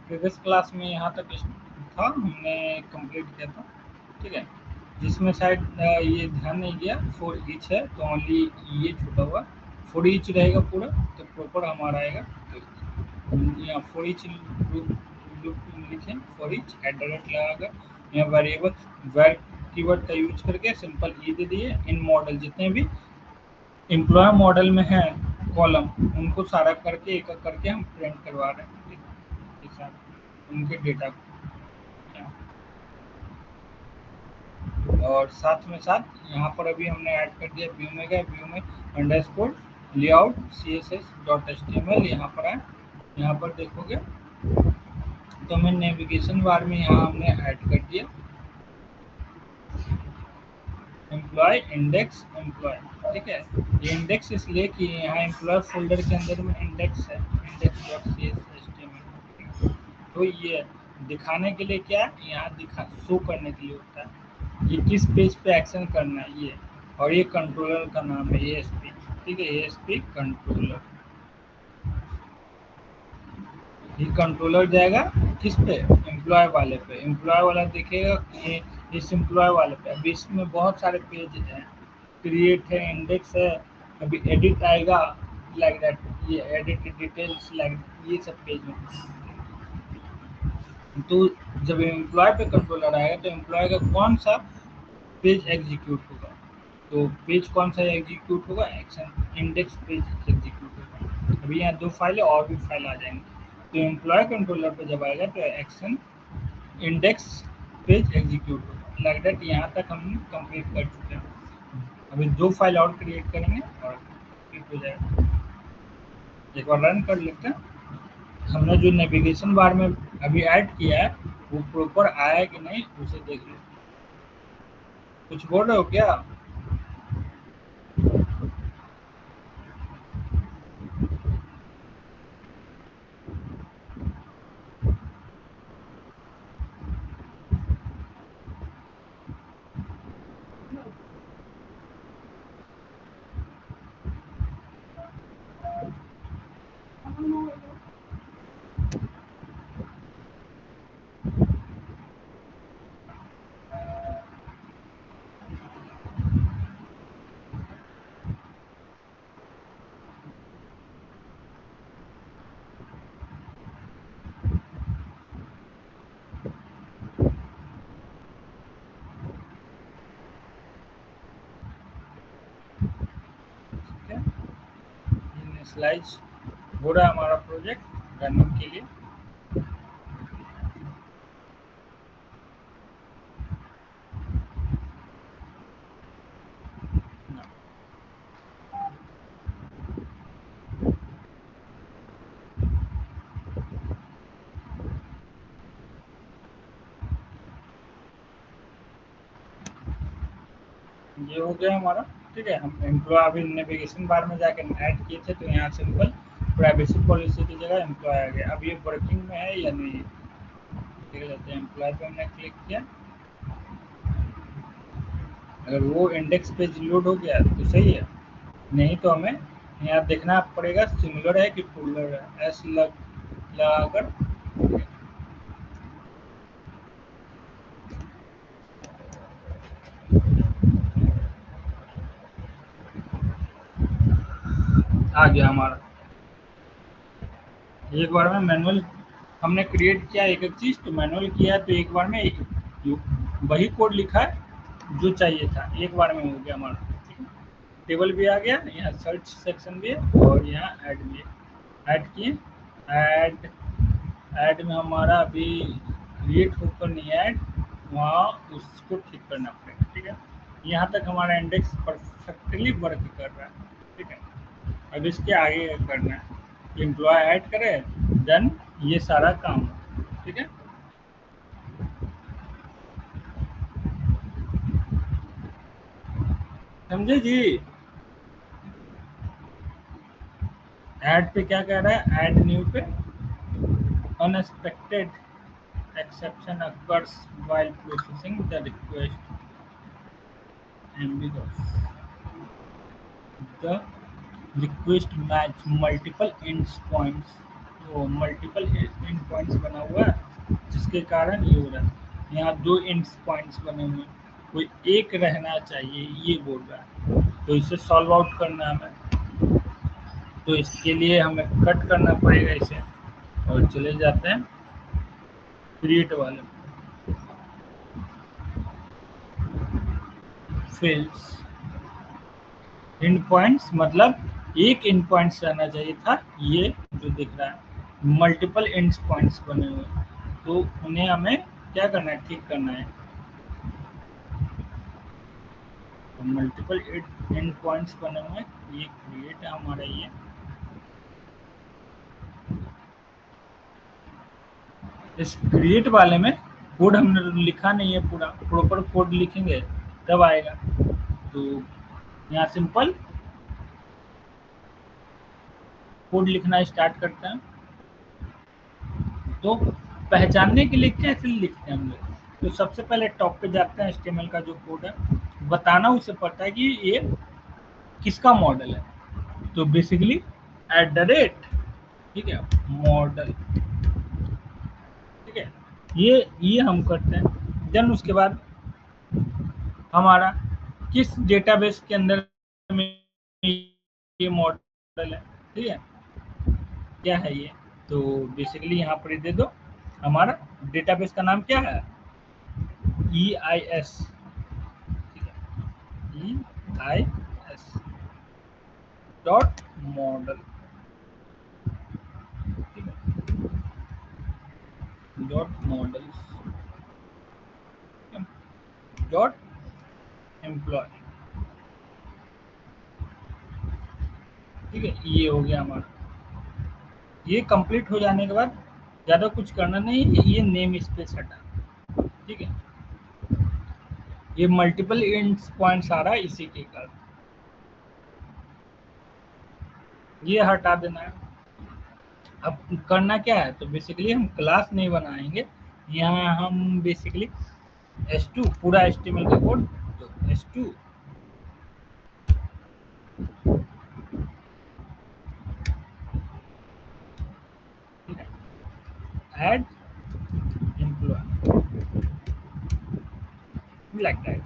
Previous class में यहाँ तक था, हमने कंप्लीट किया था, ठीक है। जिसमें शायद ये ध्यान नहीं दिया, फॉर ईच है तो ओनली ये छूटा हुआ। फॉर ईच रहेगा पूरा तो प्रॉपर हमारा आएगा। तो यहाँ फॉर ईच लिखें, for each at the rate लगाकर यहाँ वेरिएबल वेर कीवर्ड का यूज करके सिंपल ई दे दिए। इन मॉडल जितने भी एम्प्लॉय मॉडल में है कॉलम, उनको सारा करके एक एक करके हम प्रिंट करवा रहे हैं, ठीक है, उनके डेटा को। और साथ में साथ यहाँ पर अभी हमने ऐड कर दिया व्यू में, गया व्यू में underscore layout css dot html, यहाँ पर है। यहाँ पर देखोगे तो हमें नेविगेशन बार में यहाँ हमने ऐड कर दिया एम्प्लॉय इंडेक्स एम्प्लॉय, ठीक है। ये इंडेक्स इसलिए कि यहाँ एम्प्लॉय फोल्डर के अंदर में इंडेक्स है, इंडेक्स डॉट html। तो ये दिखाने के लिए क्या है, यहाँ दिखा शो करने के लिए होता है ये किस पेज पे एक्शन करना है ये। और ये कंट्रोलर का नाम है ASP, ठीक है, ASP कंट्रोलर। ये कंट्रोलर जाएगा किस पे, एम्प्लॉय वाले पे। एम्प्लॉय वाला देखेगा कि ये इस एम्प्लॉय वाले पे। अभी इसमें बहुत सारे पेज हैं, क्रिएट है, इंडेक्स है, अभी एडिट आएगा, लाइक दैट, ये एडिट डिटेल्स लाइक ये सब पेज में। तो जब एम्प्लॉय पे कंट्रोलर आएगा तो एम्प्लॉय का कौन सा पेज एग्जीक्यूट होगा, तो पेज कौन सा एग्जीक्यूट होगा, एक्शन इंडेक्स पेज एग्जीक्यूट होगा। अभी यहाँ दो फाइल और भी फाइल आ जाएंगे। तो एम्प्लॉय कंट्रोलर पे जब आएगा तो एक्शन इंडेक्स पेज एग्जीक्यूट होगा, लाइक दैट। यहाँ तक हम कंप्लीट कर चुके हैं। अभी दो फाइल और क्रिएट करेंगे और कंप्लीट हो जाएगा। एक बार रन कर लेते हैं। हमने जो नेविगेशन बार में अभी ऐड किया है वो प्रॉपर आया है कि नहीं उसे देख लो। कुछ बोल रहे हो क्या? ठीक है, इनिशियलाइज हो रहा है हमारा प्रोजेक्ट रनिंग के लिए। ये हो गया हमारा, ठीक है। हम एम्प्लॉय अभी नेविगेशन बार में जाकर ऐड किए थे तो यहाँ सिंपल प्राइवेसी पॉलिसी की जगह एम्प्लॉय आ गया। अब ये वर्किंग में है या नहीं, ठीक है, जाते हैं एम्प्लॉय पे हमने क्लिक किया। अगर वो इंडेक्स पेज लोड हो गया तो सही है, नहीं तो हमें यहाँ देखना पड़ेगा सिमिलर है कि पुलर है, एस लगाकर। आ गया हमारा। एक बार में मैनुअल हमने क्रिएट किया एक एक चीज़, तो मैनुअल किया तो एक बार में जो वही कोड लिखा है जो चाहिए था, एक बार में हो गया हमारा। टेबल भी आ गया, यहाँ सर्च सेक्शन भी है और यहाँ ऐड भी है। ऐड किए, ऐड ऐड में हमारा अभी क्रिएट होकर नहीं ऐड, वहाँ उसको ठीक करना पड़ेगा, ठीक है। यहाँ तक हमारा इंडेक्स परफेक्टली वर्क कर रहा है, ठीक है। अब इसके आगे करना है, एम्प्लॉय ऐड करें, देन ये सारा काम, ठीक है। समझे जी? ऐड पे क्या कह रहा है, ऐड न्यू पे unexpected exception occurs while processing the request ambiguous. The request match multiple endpoints वो मल्टीपल इंड पॉइंट्स बना हुआ है जिसके कारण ये हो रहा है। यहाँ दो इंड पॉइंट्स बने हुए हैं, कोई एक रहना चाहिए ये बोल रहा है। तो इसे सॉल्व आउट करना है हमें, तो इसके लिए हमें कट करना पड़ेगा इसे, और चले जाते हैं क्रिएट वाले फील्ड्स। इंड पॉइंट्स मतलब एक इंड पॉइंट्स रहना चाहिए था, ये जो दिख रहा है मल्टीपल इंड पॉइंट्स बने हुए हैं, तो उन्हें हमें क्या करना है, ठीक करना है। तो मल्टीपल इंड पॉइंट्स बने हुए हैं, ये क्रिएट है हमारा ये। इस क्रिएट वाले में कोड हमने लिखा नहीं है, पूरा प्रॉपर कोड लिखेंगे तब आएगा। तो यहाँ सिंपल कोड लिखना स्टार्ट करते हैं। तो पहचानने के लिए कैसे लिखते हैं हम लोग, तो सबसे पहले टॉप पे जाते हैं, HTML का जो कोड है बताना उसे पड़ता है कि ये किसका मॉडल है। तो बेसिकली @ ठीक है मॉडल, ठीक है ये हम करते हैं। देन उसके बाद हमारा किस डेटाबेस के अंदर में ये मॉडल है, ठीक है क्या है ये। तो बेसिकली यहाँ पर दे दो, हमारा डेटाबेस का नाम क्या है, EIS, ठीक है EIS डॉट मॉडल, ठीक है डॉट मॉडल्स डॉट एम्प्लॉय, ठीक है ये हो गया हमारा। ये कंप्लीट हो जाने के बाद ज़्यादा कुछ करना नहीं है, ये नेम स्पेस हटा, ठीक है ये मल्टीपल इंड पॉइंट्स आ रहा है इसी के कारण, ये हटा देना है। अब करना क्या है, तो बेसिकली हम क्लास नहीं बनाएंगे, यहाँ हम बेसिकली S2 पूरा HTML का कोड, तो S2 add employ like that.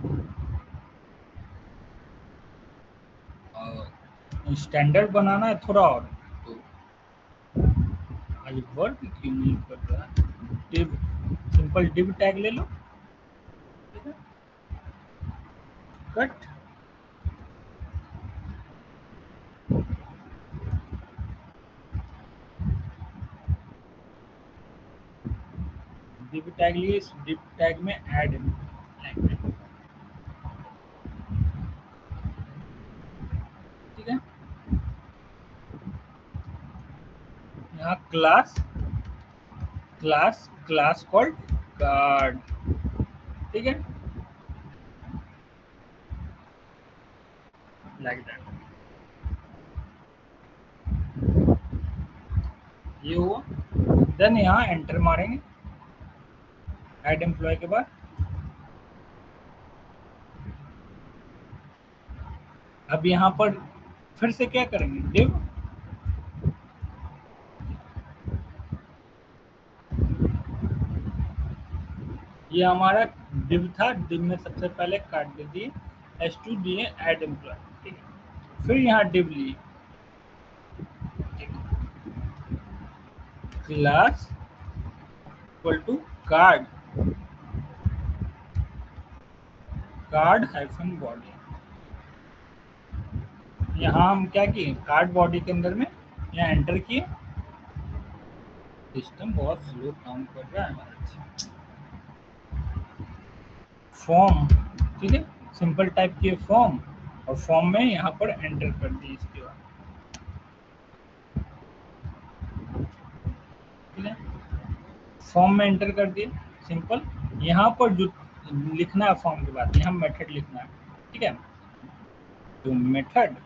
और स्टैंडर्ड बनाना है थोड़ा और, तो आज वर्क क्यों नहीं कर रहा है, डिव सिंपल डिव टैग ले लो, ठीक है कट, डिव टैग लिए, इस डिव टैग में ऐड एम्प्लॉय, ठीक है यहाँ class class class called card, ठीक है लाइक दैट, ये हुआ। देन यहाँ एंटर मारेंगे ऐड एम्प्लॉय के बाद। अब यहाँ पर फिर से क्या करेंगे, डिव, ये हमारा डिव था, डिव में सबसे पहले काट दे दिए, S2 दिए ऐड एम्प्लॉय, ठीक है फिर यहाँ डिव लिए, class equal to card, card hyphen body, यहाँ हम क्या किए, कार्ड बॉडी के अंदर में यहाँ एंटर किए। सिस्टम बहुत स्लो काम कर रहा है हमारा। फॉर्म, ठीक है सिंपल टाइप किए फॉर्म, और फॉर्म में यहाँ पर एंटर कर दिए इसके बाद, ठीक है फॉर्म में एंटर कर दिए सिंपल। यहाँ पर जो लिखना है फॉर्म के बाद यहाँ मेथड लिखना है, ठीक है तो मेथड,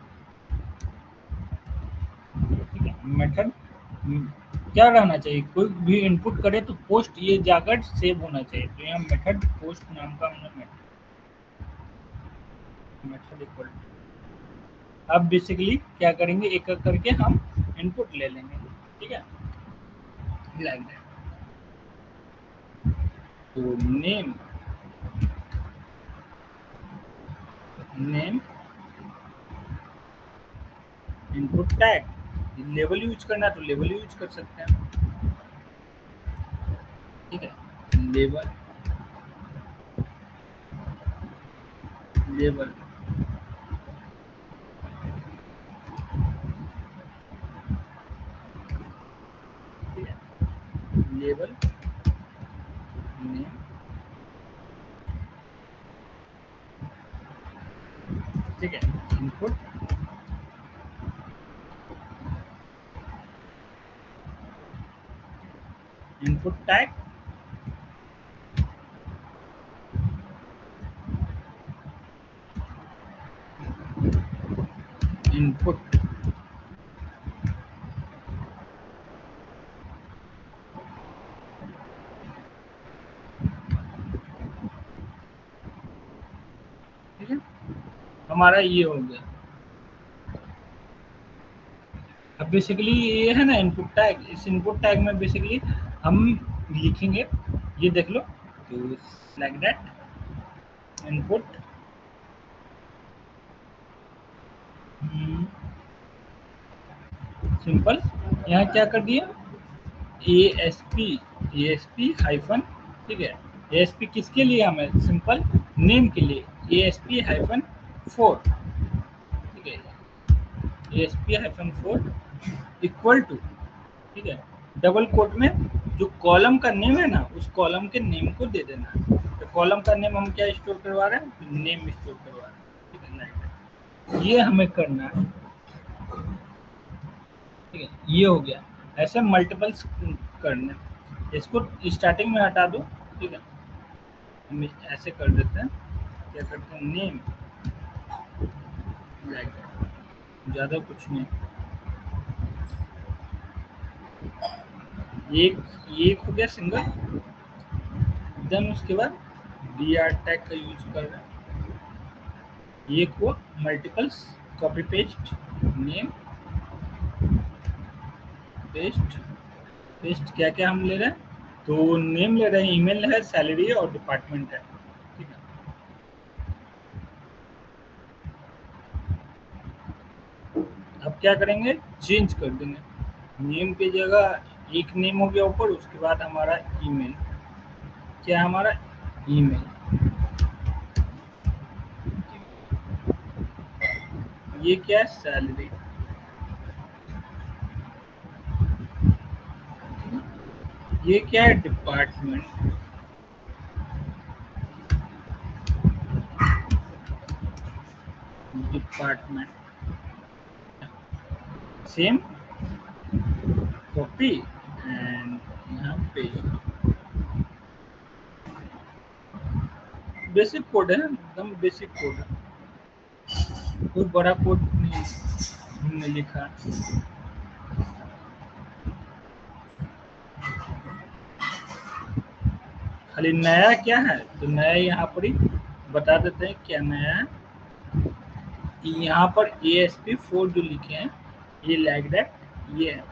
ठीक है मेथड क्या रहना चाहिए, कोई भी इनपुट करे तो पोस्ट ये जाकर सेव होना चाहिए, तो यहाँ मेथड पोस्ट नाम का हमने मेथड इक्वल। अब बेसिकली क्या करेंगे, एक एक करके हम इनपुट ले लेंगे, ठीक है लाइक दैट। तो name, name input tag, label use करना तो लेबल यूज कर सकते हैं, ठीक है। लेबल, लेबल, ठीक है, लेबल नेम, ठीक है। इनपुट, इनपुट टैग, इनपुट, ठीक है। हमारा ये हो गया। अब बेसिकली ये है ना इनपुट टैग, इस इनपुट टैग में बेसिकली हम लिखेंगे, ये देख लो, तो लाइक दैट इनपुट, सिंपल। यहाँ क्या कर दिया, ASP हाइफन, ठीक है। ASP किसके लिए, हमें सिंपल नेम के लिए, ASP हाइफन 4, ठीक है। ASP हाइफन 4 इक्वल टू, ठीक है, डबल कोट में जो कॉलम का नेम है ना, उस कॉलम के नेम को दे देना है। तो कॉलम का नेम हम क्या स्टोर करवा रहे हैं, तो नेम स्टोर करवा रहे हैं, ठीक है। लाइक ये हमें करना है, ठीक है। ये हो गया। ऐसे मल्टीपल्स करने, इसको स्टार्टिंग में हटा दो, ठीक है। हम ऐसे कर देते हैं, क्या करते हैं, नेम, लाइक ज़्यादा कुछ नहीं, एक, एक हो गया सिंगल। देन उसके बाद BR टैग का यूज कर रहे हैं, एक हुआ multiples, copy paste, name, paste, paste, क्या क्या हम ले रहे हैं, तो नेम ले रहे हैं, ईमेल है, सैलरी है और डिपार्टमेंट है, ठीक है। अब क्या करेंगे, चेंज कर देंगे, नेम की जगह एक नेम हो गया ऊपर, उसके बाद हमारा ईमेल, क्या है हमारा ईमेल, ये क्या है सैलरी, ये क्या है department, department, same, copy and यहाँ पेस्ट। बेसिक कोड है, एकदम बेसिक कोड है, कोई बड़ा कोड नहीं हमने लिखा। खाली नया क्या है, तो नया यहाँ पर ही बता देते हैं क्या नया है, कि यहाँ पर ASP4 जो लिखे हैं, ये लाइक दैट, ये है।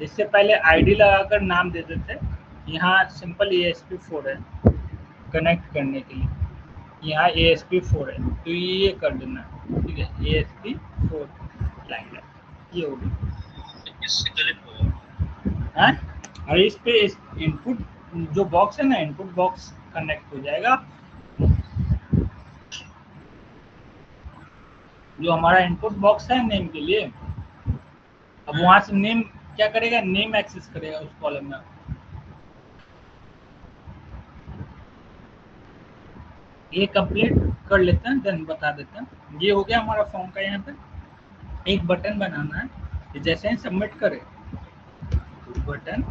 इससे पहले आईडी लगाकर नाम दे देते हैं, यहाँ सिंपल ASP4 है कनेक्ट करने के लिए, यहाँ ASP4 है, तो ये कर देना, ठीक है, ASP4 लाइक दैट, ये हो गया। इससे कनेक्ट होगा, हाँ। और इस पे इस इनपुट जो बॉक्स है ना, इनपुट बॉक्स कनेक्ट हो जाएगा, जो हमारा इनपुट बॉक्स है नेम के लिए। अब वहां से नेम क्या करेगा, नेम एक्सेस करेगा उस कॉलम में। ये कंप्लीट कर लेते हैं, देन बता देते हैं। ये हो गया हमारा फॉर्म का, यहाँ पे एक बटन बनाना है, कि जैसे ही सबमिट करें, बटन,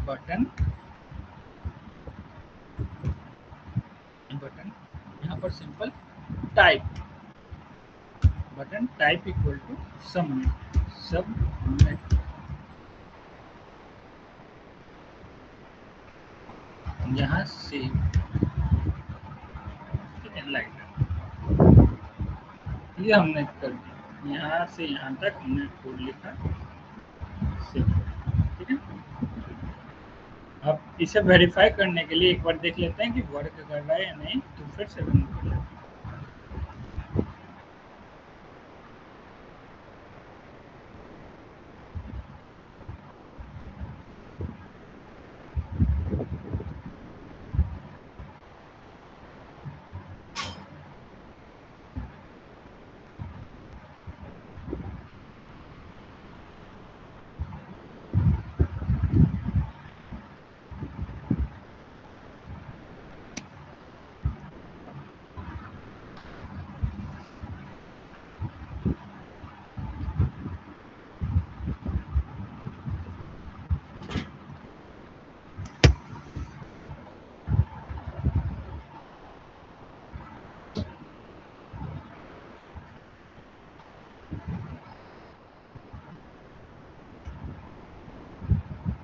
बटन, बटन, यहाँ पर simple type, button type equal to submit, submit, यहाँ से, ठीक है, लाइक ये हमने कर दिया, यहाँ से यहाँ तक हमने कोड लिखा, सेव, ठीक है। अब इसे वेरीफाई करने के लिए एक बार देख लेते हैं कि वर्क कर रहा है या नहीं, तो फिर से रन कर लेते हैं।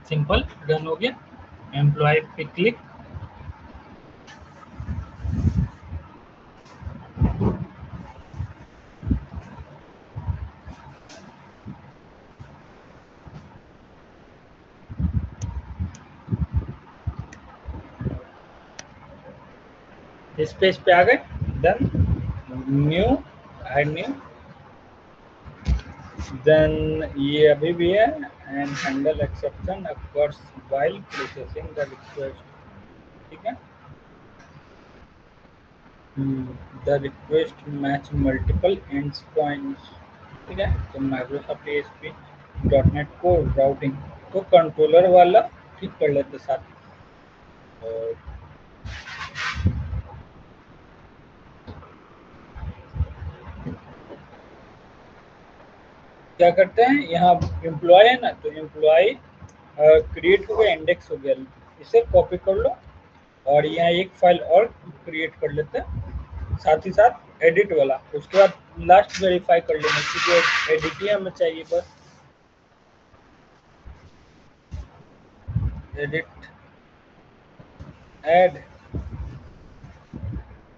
सिंपल रन हो गया। एम्प्लॉय पे क्लिक, इस पेज पे आ गए। Then new, add new, then ये अभी भी है, unhandled exception occurs while processing the request, ठीक है। The request match multiple end points, ठीक है। तो माइक्रोसॉफ्ट एएसपी डॉट नेट को राउटिंग तो कंट्रोलर वाला ठीक कर लेते साथ ही। और क्या करते हैं, यहाँ एम्प्लॉय है ना, तो एम्प्लॉय क्रिएट हो गया, इंडेक्स हो गया, इसे कॉपी कर लो और यहाँ एक फाइल और क्रिएट कर लेते हैं साथ ही साथ एडिट वाला। उसके बाद लास्ट वेरीफाई कर लेंगे क्योंकि एडिट ही हमें चाहिए बस। Edit, add,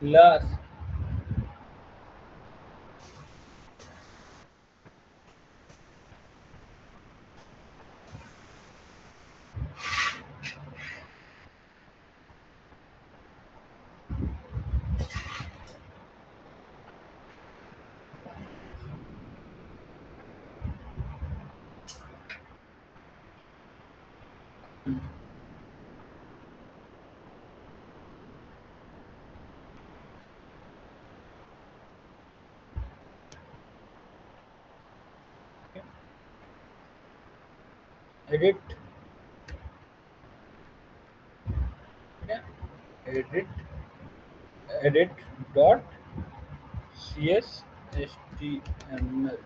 last, edit, edit, edit dot C S S T M L,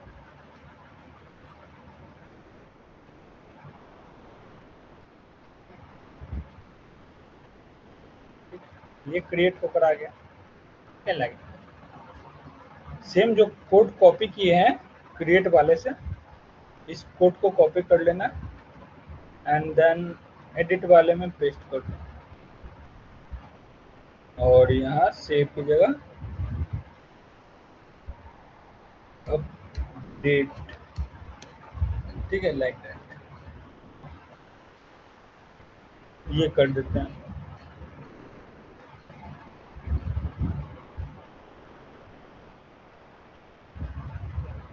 ये क्रिएट होकर आ गया। क्या लगे सेम जो कोड कॉपी किए हैं क्रिएट वाले से, इस कोड को कॉपी कर लेना एंड देन एडिट वाले में पेस्ट कर दो और यहाँ सेव की जगह अपडेट, ठीक है, लाइक दैट ये कर देते हैं।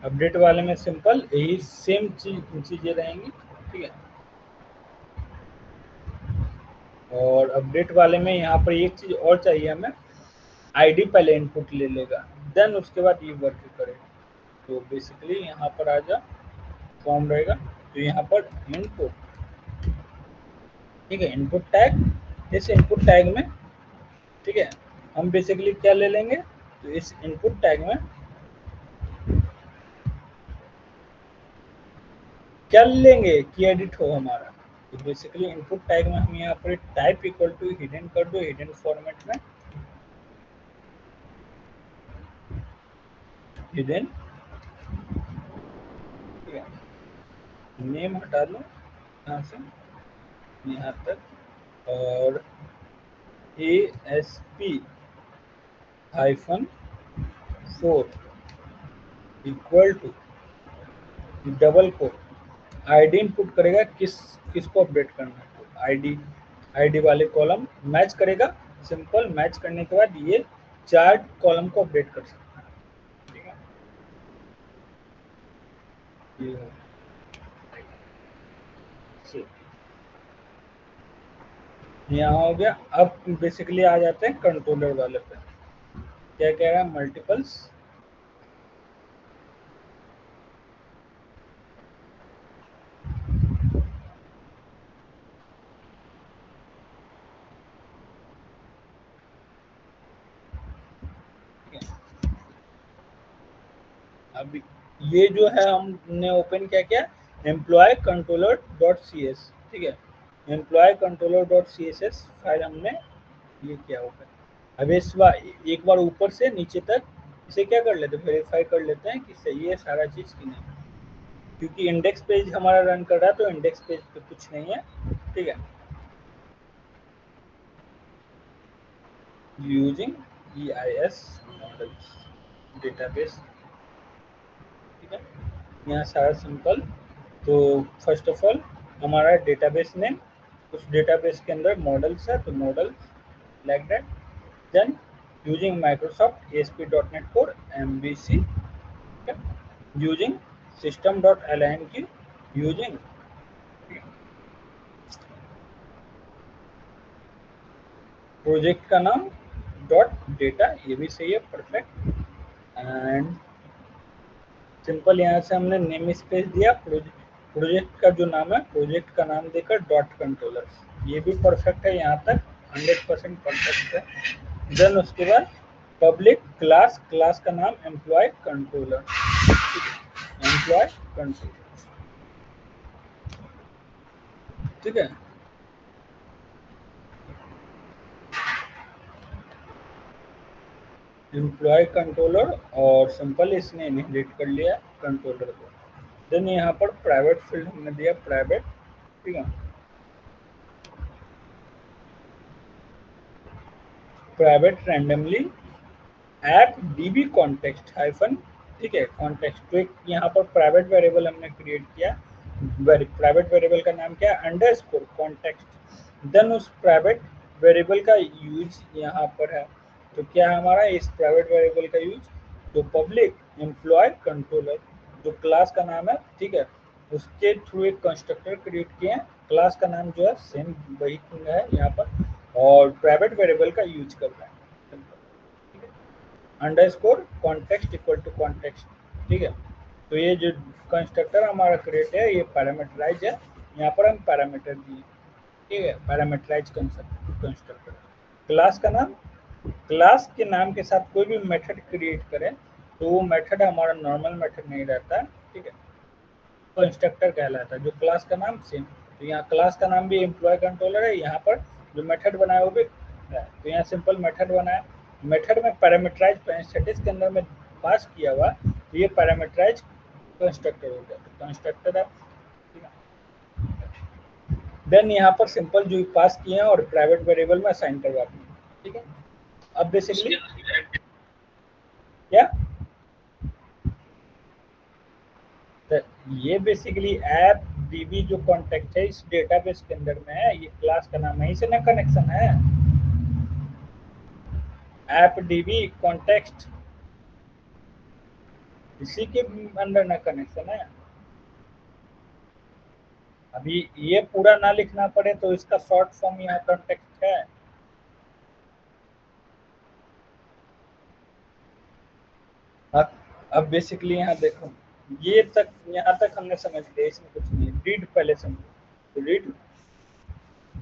अपडेट वाले में सिंपल यही सेम चीजें रहेंगी, ठीक है। और अपडेट वाले में यहाँ पर एक चीज और चाहिए हमें, आईडी पहले इनपुट ले लेगा, देन उसके बाद ये वर्क करेगा। तो बेसिकली यहाँ पर आ जा फॉर्म रहेगा, तो यहाँ पर इनपुट, ठीक है, इनपुट टैग, इस इनपुट टैग में, ठीक है, हम बेसिकली क्या ले लेंगे, तो इस इनपुट टैग में क्या लेंगे कि एडिट हो हमारा। तो बेसिकली इनपुट टैग में हम यहाँ पर टाइप इक्वल टू हिडन कर दो, हिडन फॉर्मेट में हिडन, ठीक है, नेम हटा लो यहाँ से यहाँ तक, और A S P hyphen 4, equal to double quote ID input करेगा, किसको अपडेट करना है, तो आईडी वाले कॉलम मैच करेगा, सिंपल मैच करने के बाद ये चार कॉलम को अपडेट कर सकता है। ठीक है, यहाँ हो गया। अब बेसिकली आ जाते हैं कंट्रोलर वाले पे। क्या कह रहा है, मल्टीपल्स अभी ये जो है हमने ओपन क्या employ controller dot C S. ठीक है, employ controller dot C S S file हमने ये किया ओपन। अब इस बार एक बार ऊपर से नीचे तक इसे क्या कर लेते हैं, वेरीफाई कर लेते हैं कि सही है सारा चीज कि नहीं, क्योंकि इंडेक्स पेज हमारा रन कर रहा है तो इंडेक्स पेज पे कुछ नहीं है। ठीक है, यूजिंग EIS मॉडल्स डेटाबेस। ठीक है, यहाँ सारा सिंपल। तो फर्स्ट ऑफ ऑल हमारा डेटाबेस नेम, उस डेटाबेस के अंदर मॉडल्स है तो model like that. Then using Microsoft ASP.NET Core MVC, using system.link, using project का नाम डॉट डेटा, ये भी सही है, परफेक्ट। एंड सिंपल यहाँ से हमने नेम स्पेस दिया, प्रोजेक्ट का जो नाम है प्रोजेक्ट का नाम देकर डॉट कंट्रोलर, ये भी परफेक्ट है, यहाँ तक 100% परफेक्ट है। देन उसके बाद पब्लिक क्लास, क्लास का नाम एम्प्लॉय कंट्रोलर, एम्प्लॉय कंट्रोलर। ठीक है, एम्प्लॉय कंट्रोलर और सिंपल इसने इनहेरिट कर लिया कंट्रोलर को। देन यहाँ पर प्राइवेट फील्ड हमने दिया प्राइवेट। ठीक है, private randomly app dB context hyphen. ठीक है, कॉन्टेक्स्ट, तो एक यहाँ पर प्राइवेट वेरिएबल हमने क्रिएट किया। प्राइवेट वेरिएबल का नाम क्या है, अंडरस्कोर कॉन्टेक्स्ट। देन उस प्राइवेट वेरिएबल का यूज यहाँ पर है, तो क्या है हमारा इस प्राइवेट वेरिएबल का यूज, तो पब्लिक एम्प्लॉय कंट्रोलर जो क्लास का नाम है। ठीक है, उसके थ्रू एक कंस्ट्रक्टर क्रिएट किए हैं, क्लास का नाम जो है सेम वही है यहाँ पर, और प्राइवेट वेरिएबल का यूज कर रहा है। Underscore context equal to context. ठीक है, तो ये जो कंस्ट्रक्टर हमारा क्रिएट है ये पैरामीटराइज है, यहाँ पर हम पैरामीटर दिए। ठीक है, पैरामीटराइज कंस्ट्रक्टर। क्लास का नाम, क्लास के नाम के साथ कोई भी मेथड क्रिएट करें तो वो मेथड हमारा नॉर्मल मेथड नहीं रहता है। ठीक है, कंस्ट्रक्टर कहलाता है, जो क्लास का नाम सेम। तो यहाँ क्लास का नाम भी एम्प्लॉय कंट्रोलर है, यहाँ पर जो मेथड बनाया वो भी है, तो यहाँ सिंपल मेथड बनाया। मेथड में पैरामीटराइज स्टैटिस के अंदर में पास किया हुआ, तो ये पैरामीटराइज कंस्ट्रक्टर हो गया, तो कंस्ट्रक्टर है। देन यहाँ पर सिंपल जो पास किए हैं और प्राइवेट वेरिएबल में असाइन करवा दिए। ठीक है, अब बेसिकली क्या, तो ये बेसिकली ऐप डीबी जो कॉन्टेक्ट है इस डेटाबेस के अंदर में है, ये क्लास का नाम है, इसे ना कनेक्शन है ऐप डीबी कॉन्टेक्स्ट, इसी के अंदर ना कनेक्शन है। अभी ये पूरा ना लिखना पड़े तो इसका शॉर्ट फॉर्म यहाँ कॉन्टेक्स्ट है। अब बेसिकली यहाँ देखो, ये तक यहाँ तक हमने समझ लिया, इसमें कुछ नहीं। रीड पहले समझो, तो रीड,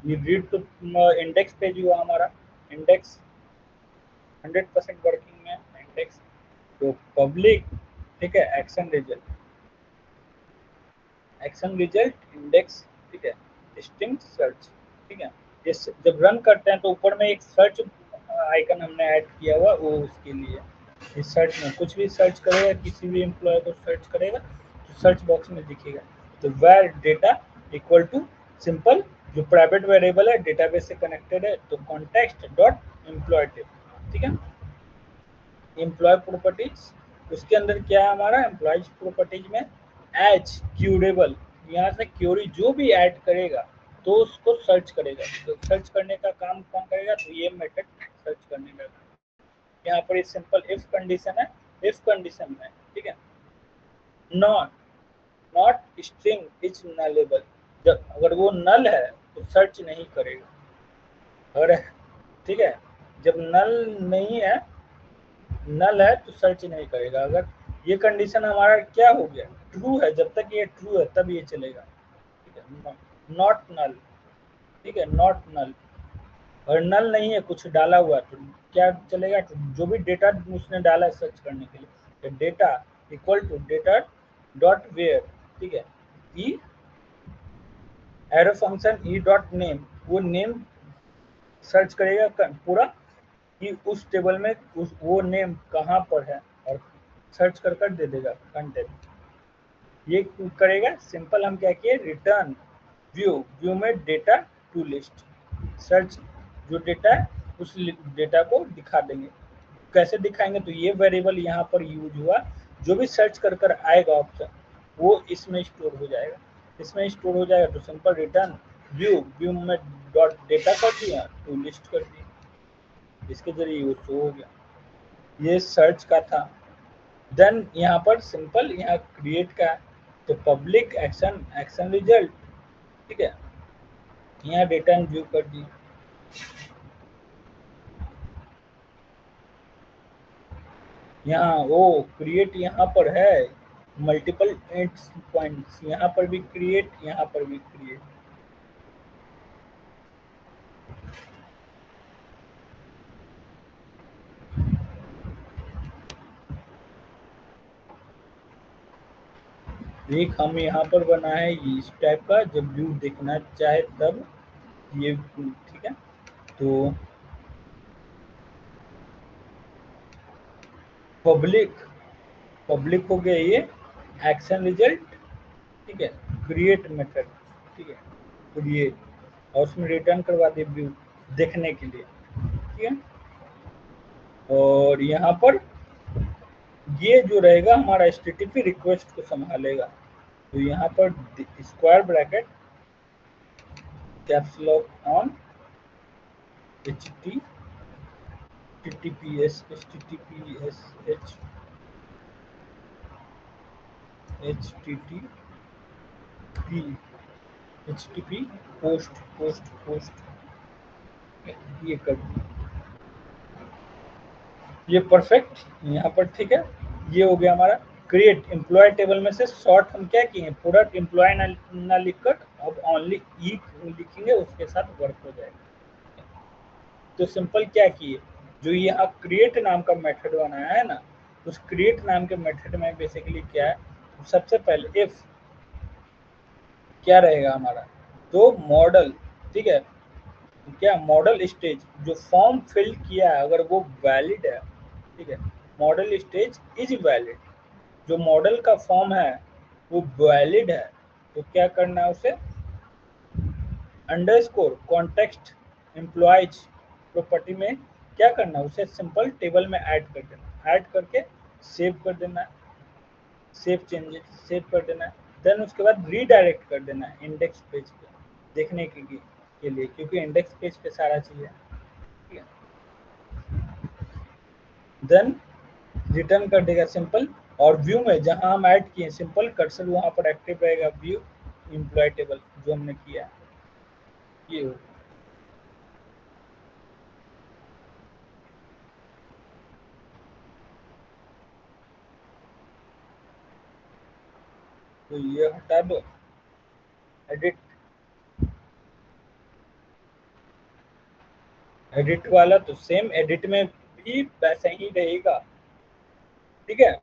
ये रीड तो इंडेक्स पेज हुआ हमारा, इंडेक्स 100% वर्किंग में इंडेक्स। तो पब्लिक, ठीक है, action result, action result index. ठीक है, स्ट्रिंग सर्च। ठीक है, ये जब रन करते हैं तो ऊपर में एक सर्च आइकन हमने ऐड किया हुआ, वो उसके लिए इस सर्च में कुछ भी सर्च करेगा, किसी भी एम्प्लॉय को सर्च करेगा तो सर्च बॉक्स में दिखेगा। तो var data equal to simple जो प्राइवेट वेरिएबल है डेटाबेस से कनेक्टेड है, तो कॉन्टेक्स्ट डॉट एम्प्लॉय टेबल। ठीक है, एम्प्लॉय प्रॉपर्टीज उसके अंदर क्या है हमारा एम्प्लॉयज प्रॉपर्टीज में एज क्यूरेबल, यहाँ से क्यूरी जो भी ऐड करेगा तो उसको सर्च करेगा, तो सर्च करने का काम कौन करेगा, तो ये मेथड सर्च करने का काम। यहाँ पर सिंपल इफ कंडीशन है, इफ कंडीशन में ठीक है, not not string is nullable, जब अगर वो नल है तो सर्च नहीं करेगा, अगर ठीक है जब नल नहीं है, नल है तो सर्च नहीं करेगा। अगर ये कंडीशन हमारा क्या हो गया, ट्रू है, जब तक ये ट्रू है तब ये चलेगा, ठीक है, नॉट नल, ठीक है, नॉट नल। और नल नहीं है, कुछ डाला हुआ तो क्या चलेगा, तो जो भी डेटा उसने डाला है सर्च करने के लिए, तो data equal to data dot where, ठीक है, E arrow function E dot name, वो नेम सर्च करेगा पूरा कि उस टेबल में वो नेम कहाँ पर है, और सर्च कर दे देगा कंटेंट। ये करेगा सिंपल, हम क्या किए, रिटर्न व्यू, व्यू में डेटा टू लिस्ट, सर्च जो डेटा है उस डेटा को दिखा देंगे। कैसे दिखाएंगे, तो ये वेरिएबल यहाँ पर यूज हुआ, जो भी सर्च कर आएगा ऑप्शन वो इसमें स्टोर हो जाएगा, इसमें स्टोर हो जाएगा, तो सिंपल रिटर्न व्यू, व्यू में डॉट डेटा कर दिया, टू लिस्ट कर दिया, इसके जरिए यूज हो गया। ये सर्च का था। देन यहाँ पर सिंपल यहाँ क्रिएट का, तो पब्लिक एक्शन, एक्शन रिजल्ट, ठीक है, यहाँ डेटा व्यू कर दी। यहाँ वो क्रिएट यहाँ पर है, मल्टीपल एंड्स पॉइंट्स, यहाँ पर भी क्रिएट, यहाँ पर भी क्रिएट। एक हम यहाँ पर बना है इस टाइप का, जब व्यू देखना चाहे तब ये, ठीक है, तो पब्लिक, पब्लिक हो गया ये एक्शन रिजल्ट, ठीक है, क्रिएट मेथड, ठीक है, क्रिएट, और उसमें रिटर्न करवा दे व्यू देखने के लिए, ठीक है। और यहाँ पर ये जो रहेगा हमारा एचटीटीपी रिक्वेस्ट को संभालेगा, तो यहाँ पर square bracket caps lock on https https http http post post post, ये कर दिया, ये परफेक्ट यहाँ पर, ठीक है। ये हो गया हमारा क्रिएट एम्प्लॉय टेबल में से शॉर्ट हम क्या किए, पूरा एम्प्लॉय ना लिखकर अब ओनली ई लिखेंगे, उसके साथ वर्क हो जाएगा। तो सिंपल क्या किए, जो यहाँ क्रिएट नाम का मेथड बनाया है ना, उस क्रिएट नाम के मेथड में बेसिकली क्या है, सबसे पहले इफ क्या रहेगा हमारा, तो मॉडल, ठीक है, क्या मॉडल स्टेज, जो फॉर्म फिल किया है अगर वो वैलिड है, ठीक है, मॉडल स्टेज इज वैलिड, जो मॉडल का फॉर्म है वो वैलिड है, तो क्या करना है उसे, अंडरस्कोर कॉन्टेक्स्ट एम्प्लॉयज प्रॉपर्टी में क्या करना है, उसे सिंपल टेबल में ऐड कर देना, ऐड करके सेव कर देना है, सेव चेंजेस सेव कर देना है। देन उसके बाद रीडायरेक्ट कर देना है इंडेक्स पेज पे देखने के लिए, क्योंकि इंडेक्स पेज पे सारा चीज़ है, ठीक है। देन रिटर्न कर देगा सिंपल, और व्यू में जहां हम ऐड किए सिंपल कर्सर वहां पर एक्टिव रहेगा, व्यू एम्प्लॉय टेबल जो हमने किया ये हो। तो ये हटा दो, एडिट, एडिट वाला तो सेम एडिट में भी वैसा ही रहेगा, ठीक है।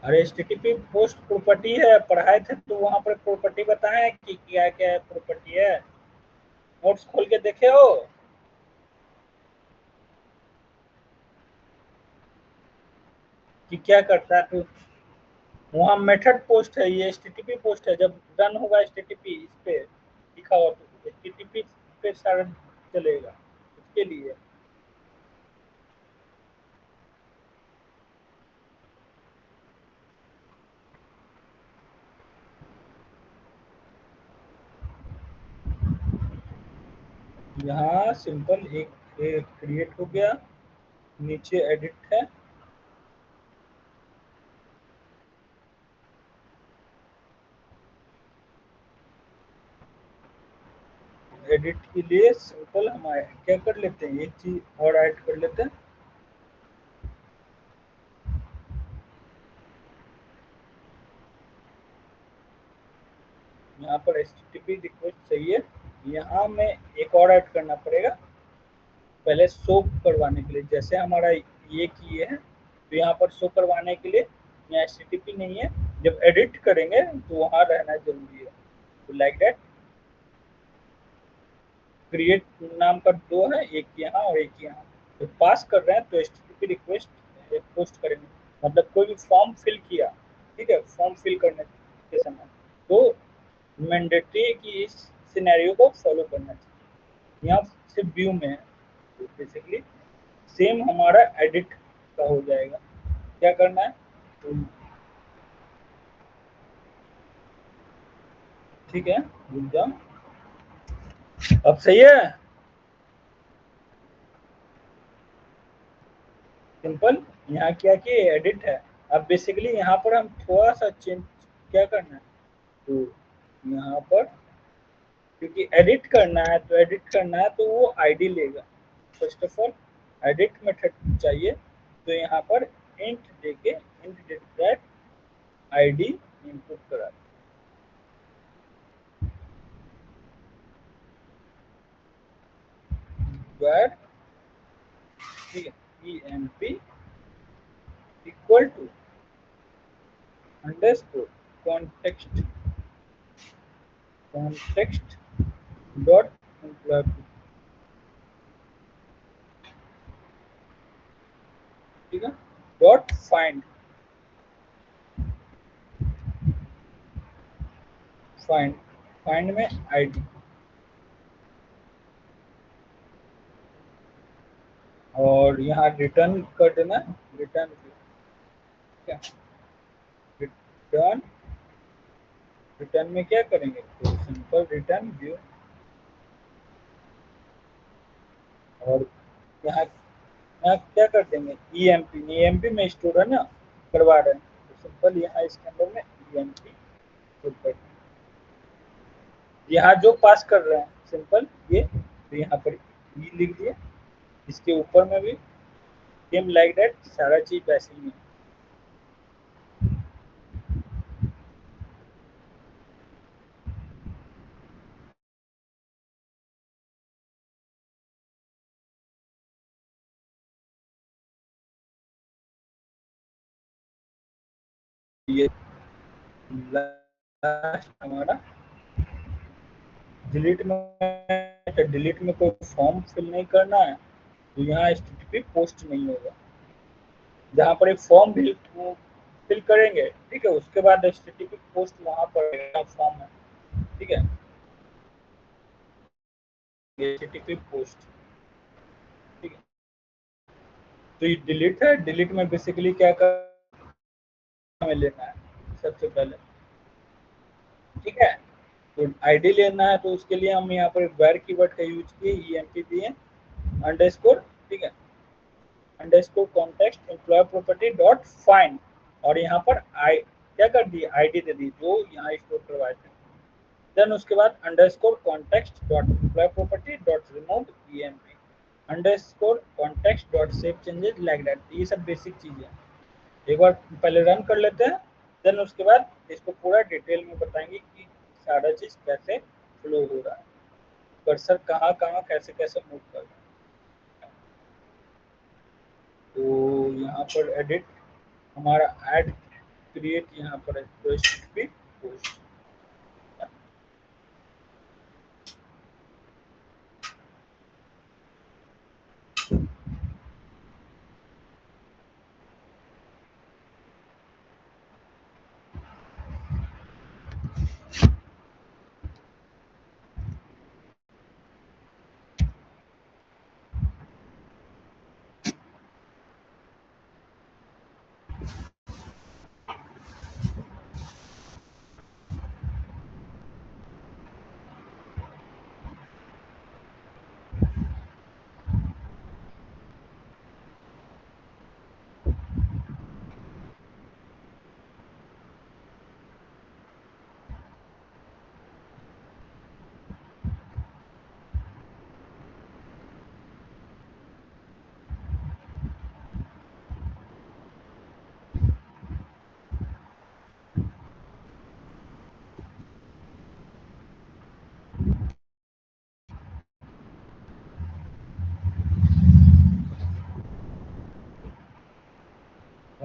अरे एचटीटीपी पोस्ट प्रॉपर्टी है, पढ़ाए थे तो वहां पर प्रॉपर्टी बताए कि क्या क्या प्रॉपर्टी है, नोट्स खोल के देखे हो, कि क्या करता है, तो वहाँ मेथड पोस्ट है, ये एचटीटीपी पोस्ट है, जब रन होगा एचटीटीपी इस पे लिखा हुआ तो एचटीटीपी पे सारा चलेगा उसके लिए। यहाँ सिंपल एक क्रिएट हो गया, नीचे एडिट है, एडिट के लिए सिंपल हम क्या कर लेते हैं, एक चीज और ऐड कर लेते हैं। यहाँ पर एचटीटीपी रिक्वेस्ट चाहिए, यहाँ में एक और ऐड करना पड़ेगा पहले शो करवाने के लिए। जैसे हमारा ये किए है तो यहाँ पर शो करवाने के लिए यहाँ एचटीटीपी नहीं है, जब एडिट करेंगे तो वहाँ रहना जरूरी है। तो लाइक दैट क्रिएट नाम का दो है, एक यहाँ और एक यहाँ, तो पास कर रहे हैं तो एचटीटीपी रिक्वेस्ट पोस्ट करेंगे। मतलब कोई भी फॉर्म फिल किया, ठीक है, फॉर्म फिल करने के समय तो मैंडेटरी है कि इस सिनेरियो को फॉलो करना चाहिए। यहाँ सिर्फ व्यू में है तो बेसिकली सेम हमारा एडिट का हो जाएगा। क्या करना है तो, ठीक है, रुक जाओ, अब सही है। सिंपल यहाँ क्या कि एडिट है। अब बेसिकली यहाँ पर हम थोड़ा सा चेंज क्या करना है तो यहाँ पर क्योंकि एडिट करना है तो वो आईडी लेगा। First of all edit method चाहिए, तो यहाँ पर इंट देके इंट दैट आईडी इनपुट करा, वेयर, ठीक है, emp equal to underscore context context dot employ, ठीक है, डॉट फाइंड फाइंड फाइंड में आईडी, और यहाँ रिटर्न कर देना, रिटर्न, ठीक है, रिटर्न, रिटर्न में क्या करेंगे तो सिंपल रिटर्न व्यू, और यहाँ यहाँ क्या कर देंगे ईएमपी में स्टोर है ना, करवा रहे हैं तो सिंपल यहाँ इसके अंदर में ईएमपी पुट कर देंगे। यहाँ जो पास कर रहे हैं सिंपल ये, तो यहाँ पर ई लिख दिए, इसके ऊपर में भी सेम लाइक दैट सारा चीज वैसे ही है। ये लास्ट हमारा डिलीट में कोई फॉर्म फिल नहीं करना है तो यहाँ एचटीटीपी पोस्ट नहीं होगा। जहाँ पर एक फॉर्म फिल करेंगे, ठीक है, उसके बाद एचटीटीपी पोस्ट वहां पर फॉर्म है, ठीक है, एचटीटीपी पोस्ट, ठीक है। तो ये डिलीट है, डिलीट में बेसिकली क्या कर हमें लेना है सबसे पहले, ठीक है, तो आईडी लेना है तो उसके लिए हम यहाँ पर वेर कीवर्ड का यूज किए, ईएमपी दिए, अंडरस्कोर, ठीक है, underscore context employ property dot find, और यहाँ पर आई क्या कर दी आईडी दे दी जो यहाँ स्टोर करवाए थे। देन उसके बाद underscore context dot employ property dot remove EMP underscore context dot save changes like that. ये सब बेसिक चीजें हैं, एक बार पहले रन कर लेते हैं, देन उसके बाद इसको पूरा डिटेल में बताएंगे कि सारा चीज कैसे फ्लो हो रहा है, कर्सर कहाँ कहाँ कैसे कैसे मूव कर रहा है। तो यहाँ पर एडिट हमारा ऐड क्रिएट यहाँ पर है तो भी पोस्ट,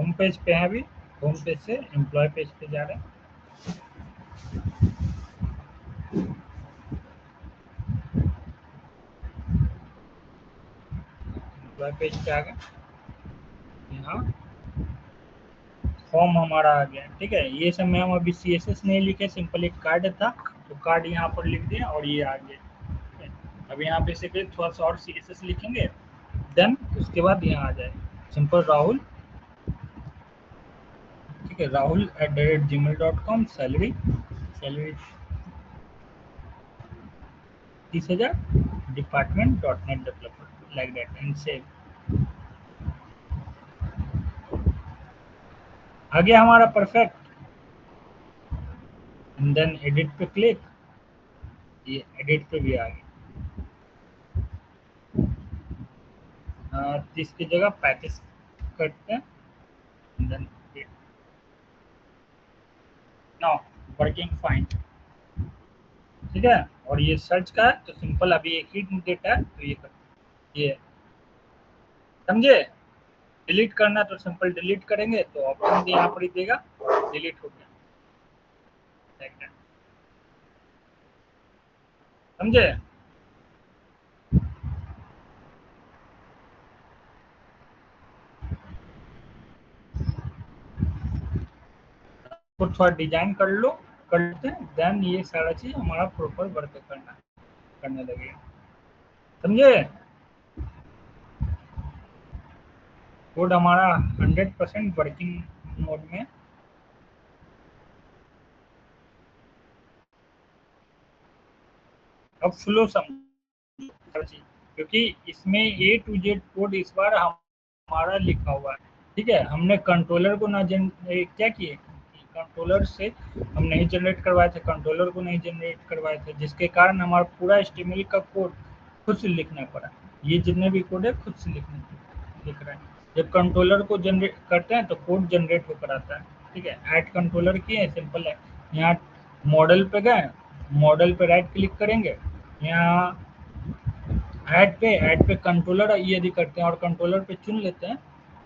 होम पेज पे है अभी, होम पेज से एम्प्लॉय पेज पे जा रहे हैं। एम्प्लॉय पेज पे आ गए, यहाँ फॉर्म हमारा आ गया। ठीक है, ये सब में हम अभी CSS नहीं लिखे, सिंपल एक कार्ड था तो कार्ड यहाँ पर लिख दिया और ये आ गया। ठीक है, अब यहाँ बेसिकली थोड़ा सा और CSS लिखेंगे, देन उसके बाद यहाँ आ जाए सिंपल राहुल। ठीक है, rahul@gmail.com, salary salary 30,000, department .NET developer, like that, and save. आ गया हमारा परफेक्ट, एंड देन एडिट पे क्लिक, ये एडिट पे भी आ गया। 30 की जगह 35 करते हैं, देन नो, वर्किंग फाइन। ठीक है, और ये सर्च का है तो सिंपल अभी एक ही डेटा है तो ये कर, ये समझे। डिलीट करना तो सिंपल डिलीट करेंगे तो ऑप्शन यहाँ पर ही देगा, डिलीट हो गया, समझे। तो थोड़ा डिजाइन कर लो, करते हैं, देन ये सारा चीज हमारा प्रॉपर वर्क करने लगेगा, समझे। कोड हमारा 100% वर्किंग मोड में। अब फ्लो समझो हर चीज, क्योंकि इसमें A to Z कोड इस बार हमारा लिखा हुआ है। ठीक है, हमने कंट्रोलर को ना क्या किए, कंट्रोलर से हम नहीं जनरेट करवाए थे, कंट्रोलर को नहीं जनरेट करवाए थे, जिसके कारण हमारा पूरा HTML का कोड खुद से लिखना पड़ा। ये जितने भी कोड है खुद से लिख रहे हैं। जब कंट्रोलर को जनरेट करते हैं तो कोड जनरेट होकर आता है। ठीक है, ऐड कंट्रोलर किए, सिंपल है। यहाँ मॉडल पे गए, मॉडल पे राइट क्लिक करेंगे, यहाँ ऐड पे कंट्रोलर यदि करते हैं और कंट्रोलर पे चुन लेते हैं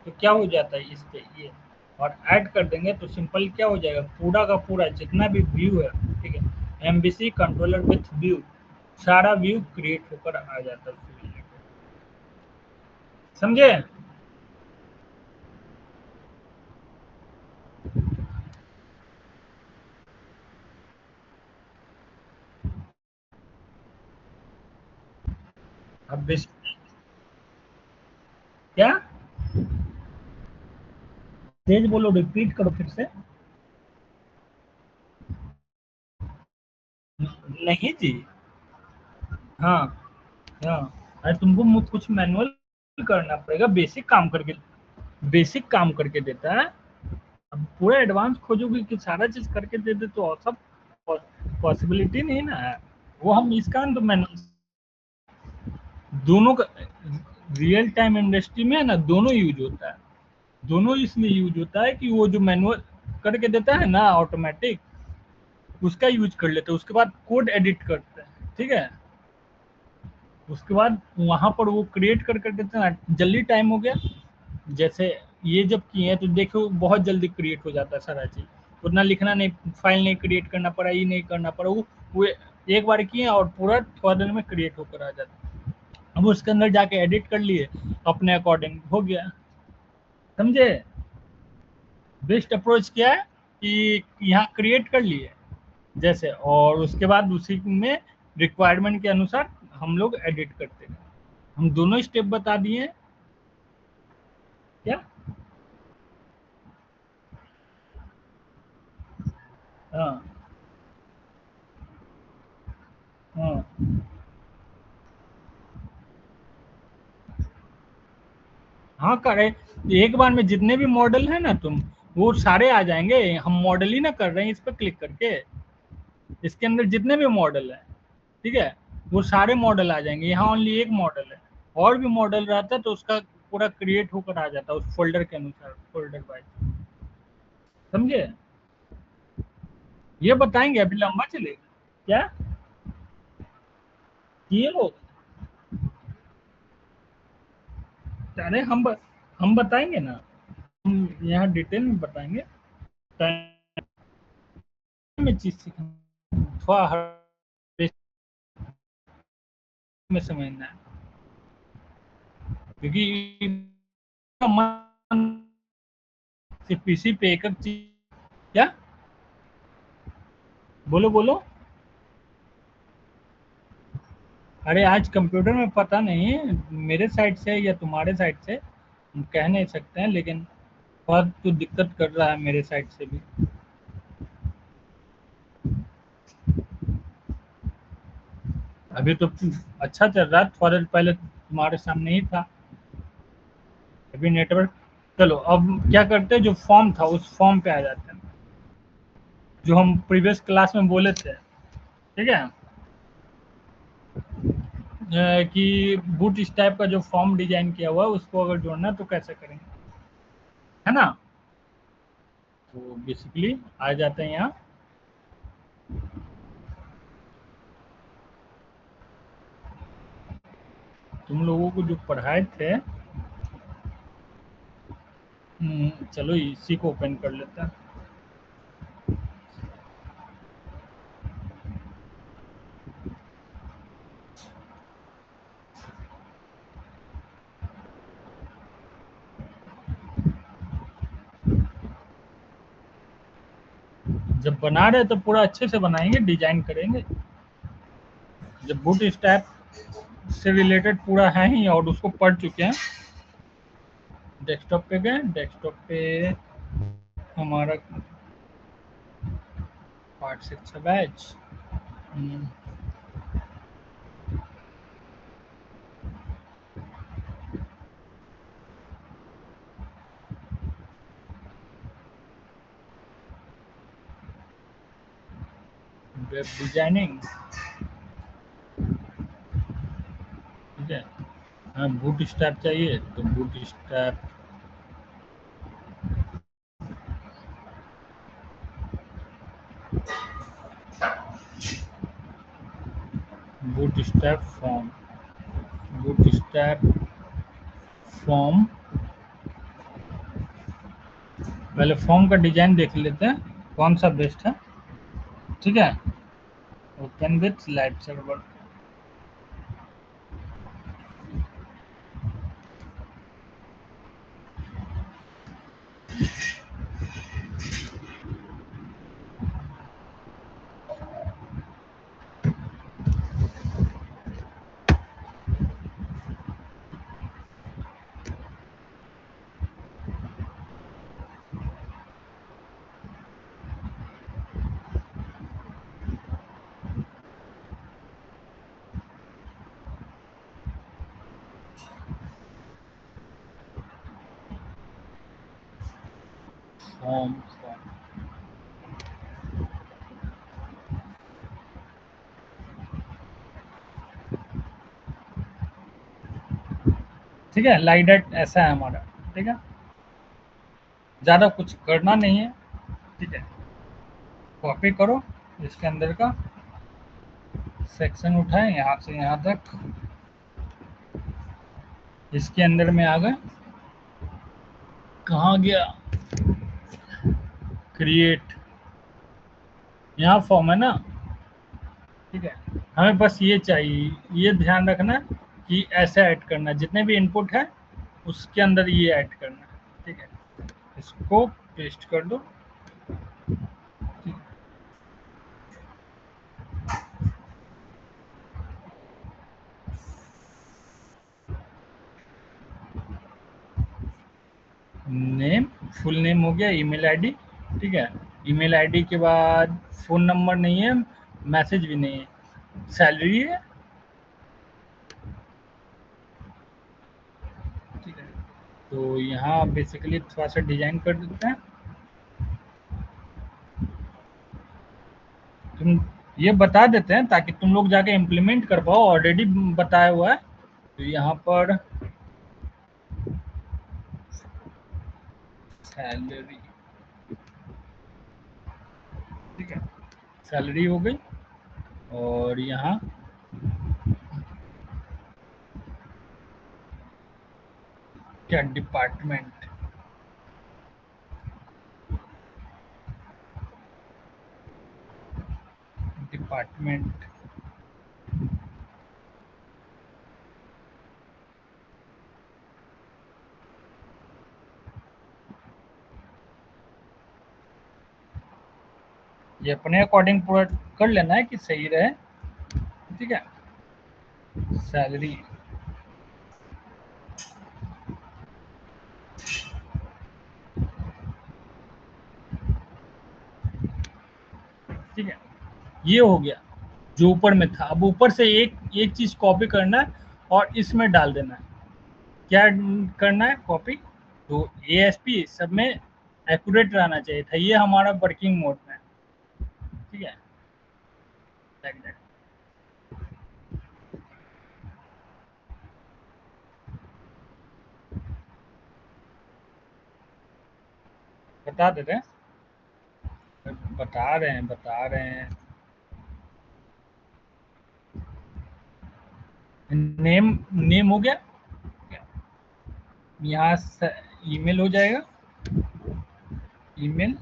तो क्या हो जाता है, इस पे ये और ऐड कर देंगे तो सिंपल क्या हो जाएगा, पूरा का पूरा जितना भी व्यू है, ठीक है, MVC कंट्रोलर विथ व्यू, सारा व्यू क्रिएट होकर आ जाता है, समझे। अब क्या तेज बोलो, रिपीट करो फिर से। नहीं जी, हाँ हाँ, अरे तुमको कुछ मैनुअल करना पड़ेगा, बेसिक काम करके देता है। अब पूरा एडवांस खोजोगे कि सारा चीज करके दे दे तो सब पॉसिबिलिटी नहीं ना है। वो हम इसका तो मैनुअल दोनों का, रियल टाइम इंडस्ट्री में है ना, दोनों यूज होता है। दोनों इसलिए यूज होता है कि वो जो मैनुअल करके देता है ना ऑटोमेटिक, उसका यूज कर लेते हैं, उसके बाद कोड एडिट करते हैं। ठीक है, उसके बाद वहां पर वो क्रिएट कर देते हैं, जल्दी टाइम हो गया। जैसे ये जब किए हैं तो देखो बहुत जल्दी क्रिएट हो जाता है सारा चीज, उतना लिखना नहीं, फाइल नहीं क्रिएट करना पड़ा, ये नहीं करना पड़ा, वो एक बार किए और पूरा थोड़ा देर में क्रिएट होकर आ जाता है। अब उसके अंदर जाके एडिट कर लिए, अपने अकॉर्डिंग हो गया, समझे। बेस्ट अप्रोच क्या है कि यहाँ क्रिएट कर लिए जैसे, और उसके बाद उसी में रिक्वायरमेंट के अनुसार हम लोग एडिट करते हैं। हम दोनों स्टेप बता दिए हैं। क्या, हाँ हाँ हाँ, करे एक बार में जितने भी मॉडल है ना तुम, वो सारे आ जाएंगे। हम मॉडल ही ना कर रहे हैं इस पर क्लिक करके, इसके अंदर जितने भी मॉडल है, ठीक है, वो सारे मॉडल आ जाएंगे। यहाँ ओनली एक मॉडल है, और भी मॉडल रहता तो उसका पूरा क्रिएट होकर आ जाता उस फोल्डर के अनुसार, फोल्डर वाइज, समझे। ये बताएंगे, अभी लंबा चलेगा क्या, ये लोग, अरे हम बताएंगे ना। हम यहाँ डिटेल में बताएंगे, टाइम में चीज सीखना थोड़ा हर में समझना है, क्योंकि मन सिर्फ पीसी पे एक एक चीज। क्या? बोलो बोलो। अरे आज कंप्यूटर में पता नहीं मेरे साइड से या तुम्हारे साइड से हम कह नहीं सकते हैं, लेकिन बहुत तो दिक्कत कर रहा है मेरे साइड से भी। अभी तो अच्छा चल रहा है, थोड़ा देर पहले तुम्हारे सामने ही था। अभी नेटवर्क। चलो अब क्या करते हैं, जो फॉर्म था उस फॉर्म पे आ जाते हैं, जो हम प्रीवियस क्लास में बोले थे। ठीक है। कि बूट स्टैप का जो फॉर्म डिजाइन किया हुआ है उसको अगर जोड़ना है तो कैसे करेंगे, है ना? तो बेसिकली आ जाते हैं यहाँ। तुम लोगों को जो पढ़ाए थे, चलो इसी को ओपन कर लेते हैं। जब बना रहे तो पूरा अच्छे से बनाएंगे, डिजाइन करेंगे। जब बूट स्टैप से रिलेटेड पूरा है ही और उसको पढ़ चुके हैं। डेस्कटॉप पे गए, डेस्कटॉप पे हमारा पार्ट 6 है बैच। Web designing. ठीक है। हमें बूट स्टैप चाहिए तो boot step, boot step form, boot step form. पहले फॉर्म का डिजाइन देख लेते हैं कौन सा बेस्ट है। ठीक है। Open with live server. Form form. ठीक है, लाइक दैट ऐसा है हमारा। ठीक है। ज़्यादा कुछ करना नहीं है। ठीक है। कॉपी करो इसके अंदर का सेक्शन, उठाए यहाँ से यहाँ तक, इसके अंदर में आ गए। कहाँ गया? क्रिएट। यहाँ फॉर्म है ना। ठीक है। हमें बस ये चाहिए, ये ध्यान रखना कि ऐसे ऐड करना, जितने भी इनपुट है उसके अंदर ये ऐड करना है। ठीक है। इसको पेस्ट कर दो। नेम, फुल नेम हो गया, ईमेल आईडी। ठीक है। ईमेल आईडी के बाद फ़ोन नंबर नहीं है, मैसेज भी नहीं है, सैलरी है। ठीक है। तो यहाँ बेसिकली थोड़ा सा डिजाइन कर देते हैं। तुम ये बता देते हैं ताकि तुम लोग जाके इम्प्लीमेंट कर पाओ, ऑलरेडी बताया हुआ है। तो यहाँ पर सैलरी। ठीक है। सैलरी हो गई। और यहाँ क्या, डिपार्टमेंट। डिपार्टमेंट, ये अपने अकॉर्डिंग पूरा कर लेना है कि सही रहे, ठीक है। सैलरी, ठीक है, ये हो गया जो ऊपर में था। अब ऊपर से एक एक चीज कॉपी करना है और इसमें डाल देना है। क्या करना है कॉपी? तो एएसपी सब में एक्यूरेट रहना चाहिए था, ये हमारा वर्किंग मोड में है, ठीक है। Like that. बता दे रहे हैं, बता रहे हैं। नेम, नेम हो गया, यहाँ से ईमेल हो जाएगा, ईमेल,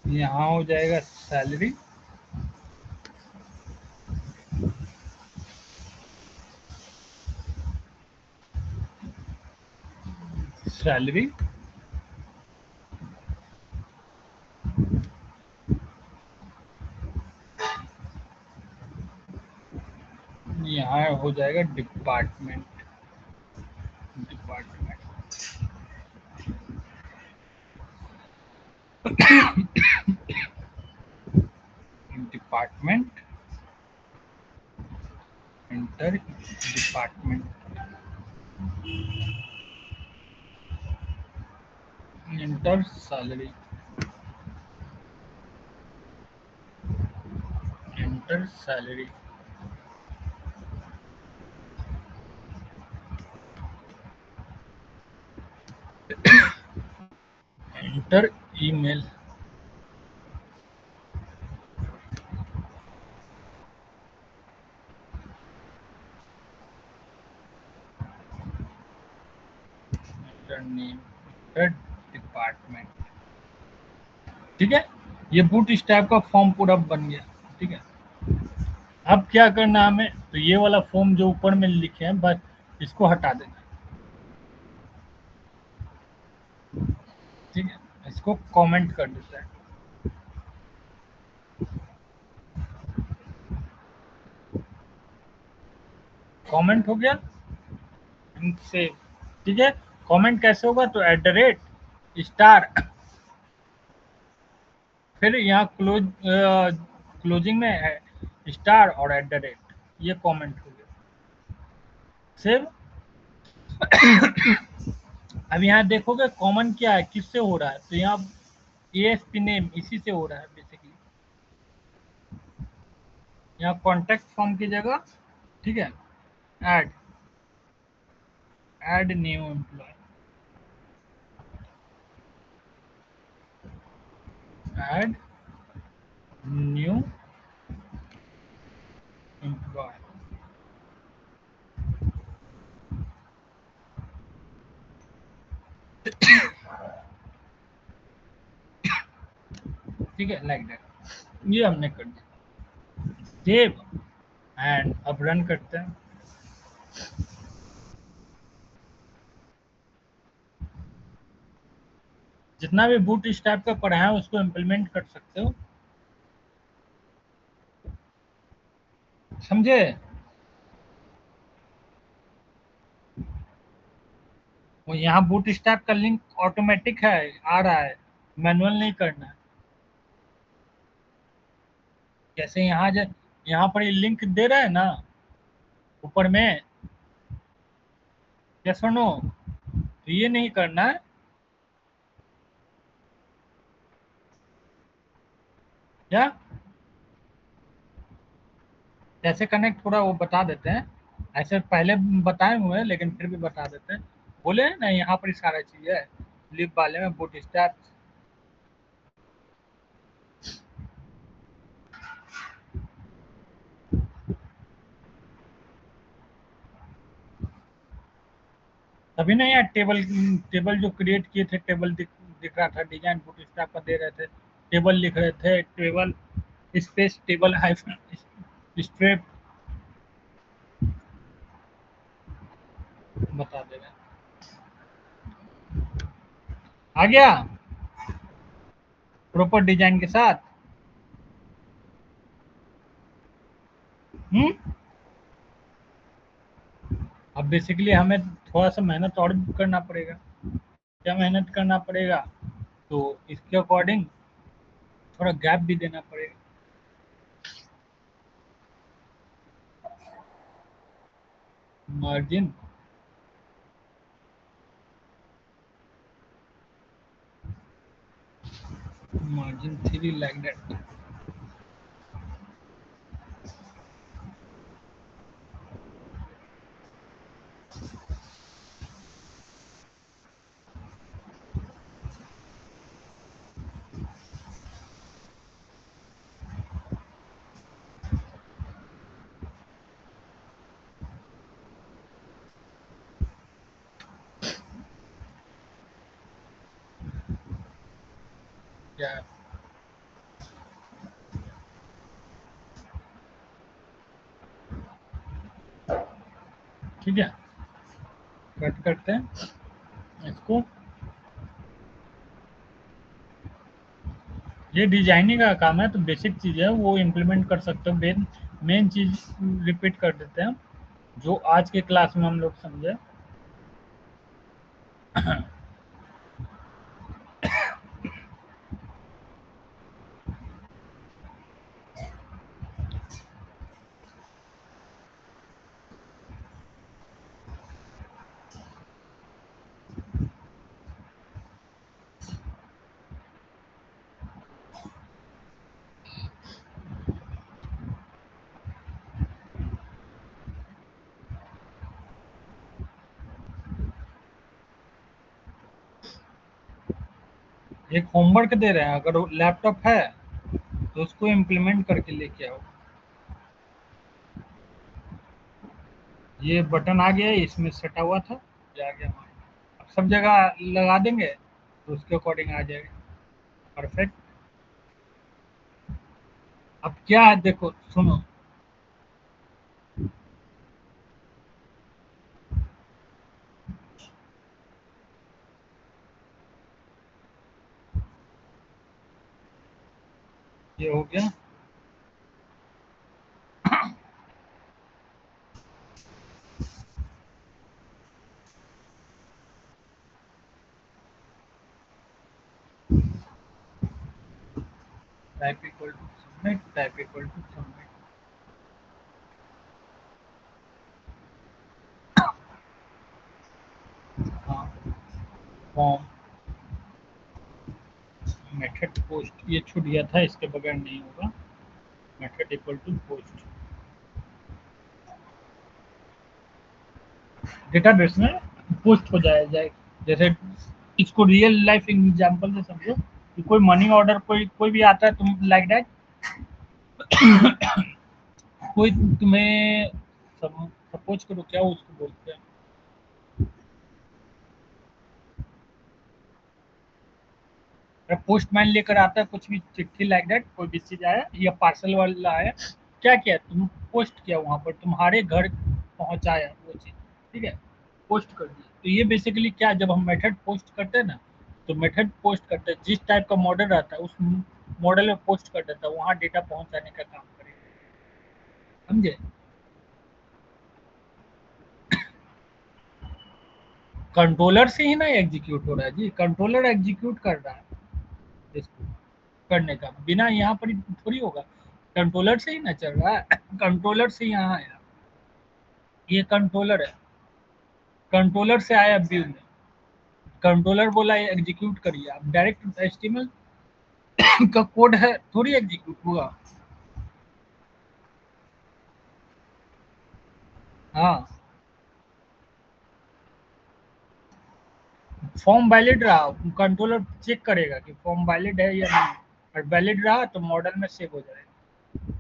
यहाँ हो जाएगा सैलरी, सैलरी, यहाँ हो जाएगा department, department, department, inter department, inter salary, inter salary, inter email, inter name, inter department, ठीक है। ये बूट स्टैप का फॉर्म पूरा बन गया, ठीक है। अब क्या करना है हमें, तो ये वाला फॉर्म जो ऊपर में लिखे हैं बस इसको हटा देना है, ठीक है। इसको कमेंट कर देता है, कमेंट हो गया से, ठीक है। कमेंट कैसे होगा, तो एट द रेट स्टार, फिर यहाँ क्लोजिंग में है स्टार और एट द रेट, ये कमेंट हो गया। सेव। अब यहाँ देखोगे कॉमन क्या है, किससे हो रहा है, तो यहाँ एएसपी नेम इसी से हो रहा है बेसिकली। यहाँ कॉन्टेक्ट फॉर्म की जगह, ठीक है, add, add new employ, add new employ, ठीक है, लाइक दैट। ये हमने कर दिया, सेव, एंड अब रन करते हैं। जितना भी बूट स्टैप का पढ़ा है उसको इम्प्लीमेंट कर सकते हो, समझे। वो यहाँ बूट स्टैप का लिंक ऑटोमेटिक है, आ रहा है, मैनुअल नहीं करना है। जैसे यहाँ पर ये लिंक दे रहा है ना ऊपर में, यस और नो, तो ये नहीं करना है, क्या कैसे कनेक्ट हो रहा है वो बता देते हैं। ऐसे पहले बताए हुए हैं लेकिन फिर भी बता देते हैं। बोले हैं ना यहाँ पर सारा चीज है, लिप वाले में बूट स्टैप, तभी ना यार टेबल टेबल जो क्रिएट किए थे, टेबल दिख रहा था, डिजाइन बूटस्ट्रैप का दे रहे थे, टेबल लिख रहे थे, table space table hyphen striped बता दे रहे हैं। आ गया प्रॉपर डिजाइन के साथ। हम्म। अब बेसिकली हमें थोड़ा सा मेहनत और भी करना पड़ेगा। क्या मेहनत करना पड़ेगा? तो इसके अकॉर्डिंग थोड़ा गैप भी देना पड़ेगा। Margin margin 3 like that. क्या? ठीक है, कट करते हैं इसको। ये डिजाइनिंग का काम है, तो बेसिक चीज़ है वो इम्प्लीमेंट कर सकते हो। मेन मेन चीज़ रिपीट कर देते हैं जो आज के क्लास में हम लोग समझे। एक होमवर्क दे रहे हैं, अगर लैपटॉप है तो उसको इम्प्लीमेंट करके लेके आओ। ये बटन आ गया है, इसमें सटा हुआ था, ये आ गया हमारा। अब सब जगह लगा देंगे तो उसके अकॉर्डिंग आ जाएगा। परफेक्ट। अब क्या है देखो सुनो। ये हो गया। Type equal to submit, type equal to submit. हाँ, फॉर्म मेथड पोस्ट ये छूट गया था, इसके बगैर नहीं होगा। Method equal to post database में पोस्ट हो जाए। जैसे इसको रियल लाइफ एग्जांपल से समझो कि कोई मनी ऑर्डर कोई कोई भी आता है, तुम लाइक दैट, कोई तुम्हें सपोज करो क्या उसको बोलते हैं, पोस्टमैन लेकर आता है कुछ भी चिट्ठी लाइक दैट, कोई भी चीज आया या पार्सल वाला आया, क्या किया तुम, पोस्ट किया वहां पर, तुम्हारे घर पहुंचाया वो चीज। ठीक है, पोस्ट कर दिया। तो ये बेसिकली क्या, जब हम मेथड पोस्ट करते हैं ना, तो मेथड पोस्ट करते हैं जिस टाइप का मॉडल रहता है उस मॉडल में पोस्ट कर देता है, वहां डेटा पहुंचाने का काम करेगा। समझे? कंट्रोलर से ही ना एग्जीक्यूट हो रहा है जी, कंट्रोलर एग्जीक्यूट कर रहा है इसको करने का, बिना यहाँ पर थोड़ी होगा। कंट्रोलर से ही ना चल रहा है, कंट्रोलर से यहाँ आया, ये कंट्रोलर है, कंट्रोलर से आया व्यू में, कंट्रोलर बोला एग्जीक्यूट करिए। आप डायरेक्ट एचटीएमएल का कोड है थोड़ी एग्जीक्यूट होगा। हाँ, फॉर्म वैलिड रहा, कंट्रोलर चेक करेगा कि फॉर्म वैलिड है या नहीं, और वैलिड रहा तो मॉडल में सेव हो जाएगा।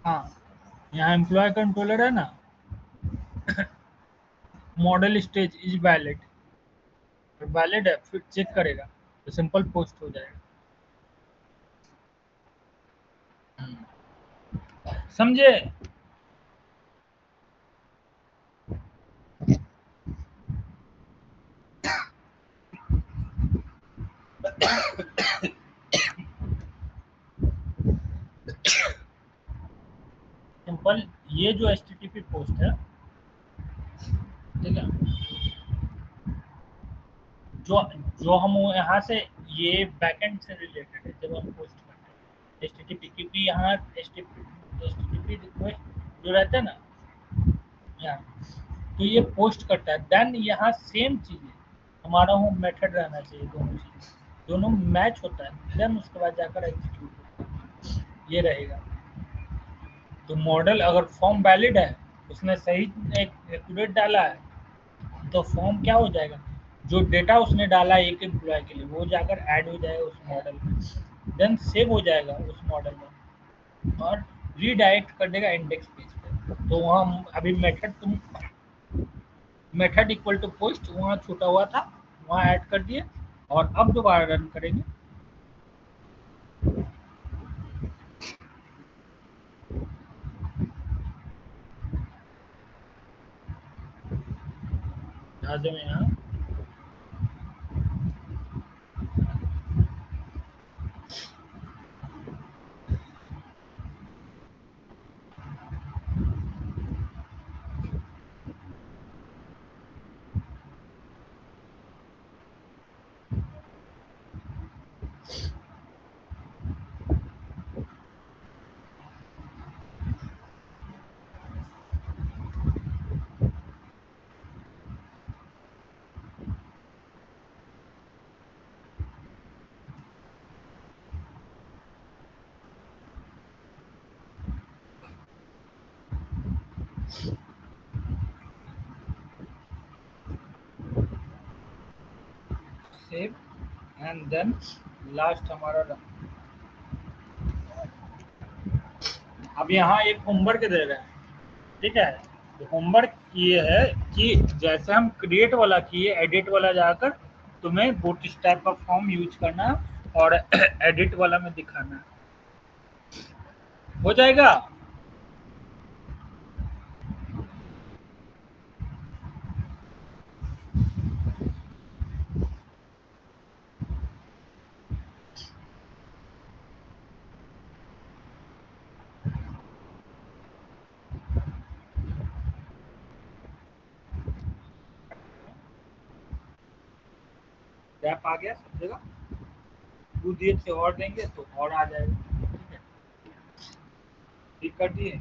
हाँ, यहाँ एम्प्लॉय कंट्रोलर है ना, model stage is valid, valid है फिर चेक करेगा तो सिंपल पोस्ट हो जाएगा। समझे? सिंपल ये जो एचटीटीपी पोस्ट है, ठीक है, जो जो हम यहाँ से ये बैकएंड से रिलेटेड है जब हम पोस्ट करते हैं एचटीटीपी, क्योंकि यहाँ एचटीटीपी रिक्वेस्ट जो रहता है ना यहाँ, तो ये पोस्ट करता है, देन यहाँ सेम चीज़ है, हमारा होम मेथड रहना चाहिए, दोनों चीज़ दोनों मैच होता है, देन उसके बाद जाकर एग्जीक्यूट होता है, ये रहेगा। तो मॉडल अगर फॉर्म वैलिड है, उसने सही एक्यूरेट डाला है, तो फॉर्म क्या हो जाएगा, जो डेटा उसने डाला एक एम्प्लॉय के लिए वो जाकर ऐड हो जाएगा उस मॉडल में, देन सेव हो जाएगा उस मॉडल में और रीडायरेक्ट कर देगा इंडेक्स पेज पे। तो वहाँ अभी मेथड तुम मेथड इक्वल टू पोस्ट वहाँ छूटा हुआ था, वहाँ ऐड कर दिए और अब दोबारा रन करेंगे। आ जाओ यहाँ, सेव एंड देन लास्ट हमारा रन। अब यहाँ एक होमवर्क दे रहे हैं, ठीक है, तो होमवर्क ये है कि जैसे हम क्रिएट वाला किए, एडिट वाला जाकर तुम्हें बूटस्ट्रैप का फॉर्म यूज करना है और एडिट वाला में दिखाना है, हो जाएगा। रैप आ गया सब जगह, 2 से और देंगे तो और आ जाएगा, ठीक है, ठीक कर दिए।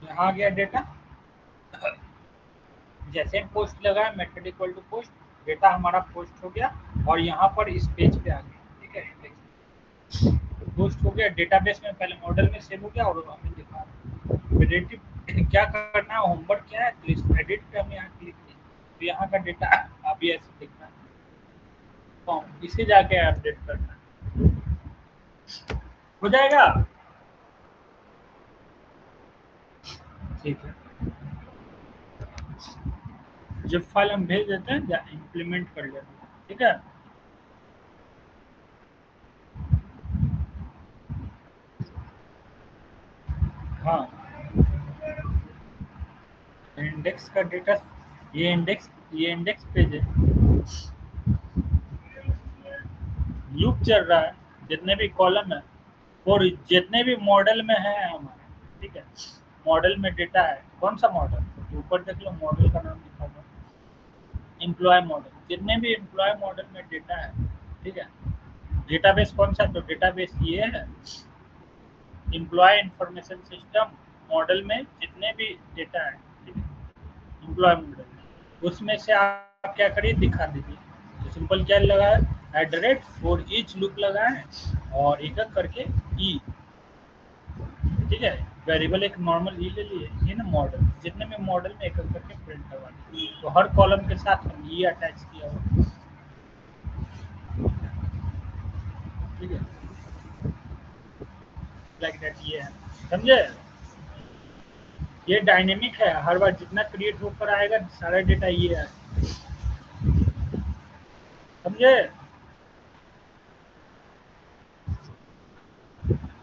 यहाँ आ गया डेटा, जैसे पोस्ट लगा method equal to post, data हमारा पोस्ट हो गया और यहाँ पर इस पेज पे आ गया, ठीक है, पोस्ट हो गया डेटाबेस में, पहले मॉडल में सेव हो गया और हमें दिखा रहा है। एडिट क्या करना है, होमवर्क क्या है, तो इस एडिट पे हम यहाँ क्लिक किए तो यहाँ का डेटा अभी ऐसे दिखना है, तो इसे जाके अपडेट करना है, हो जाएगा, ठीक है। जब फाइल हम भेज देते हैं या इम्प्लीमेंट कर लेते हैं, ठीक है। हाँ, इंडेक्स का डेटा, ये इंडेक्स पेज है, लूप चल रहा है, जितने भी कॉलम है और जितने भी मॉडल में है हमारे, ठीक है, मॉडल में डेटा है, कौन सा मॉडल, तो ऊपर देख लो मॉडल का नाम लिखा हुआ है, एम्प्लॉय मॉडल, जितने भी एम्प्लॉय मॉडल में डेटा है, ठीक है, डेटाबेस कौन सा, तो डेटाबेस ये है, एम्प्लॉय इंफॉर्मेशन सिस्टम मॉडल में जितने भी डेटा है, ठीक है, एम्प्लॉय मॉडल उसमें से आप क्या करिए दिखा दीजिए, तो सिंपल क्या लगा है, at the rate for each loop लगा है और एक एक करके ई, ठीक है, वेरिएबल एक नॉर्मल ई ले लिए, ये ना मॉडल, जितने में मॉडल में एक एक करके प्रिंट करवा दिए, तो हर कॉलम के साथ हम ई अटैच किया हुआ, ठीक है, लाइक दैट, ये है, समझे? ये डायनेमिक है, हर बार जितना क्रिएट होकर आएगा सारा डेटा ये है, समझे?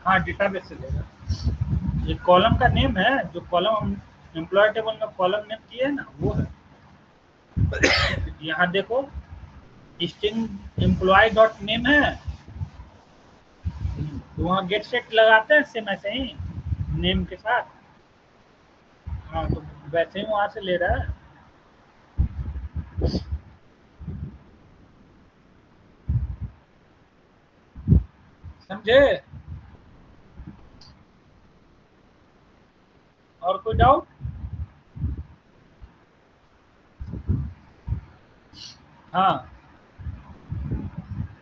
हाँ, डेटाबेस से लेगा। ये कॉलम का नेम है, जो कॉलम हम एम्प्लॉय टेबल में कॉलम नेम किए है ना, वो है। यहाँ देखो, स्ट्रिंग एम्प्लॉय डॉट नेम है, तो वहाँ गेट सेट लगाते हैं सेम ऐसे ही नेम के साथ। हाँ, तो वैसे ही वहाँ से ले रहा है, समझे? और कोई डाउट? हाँ,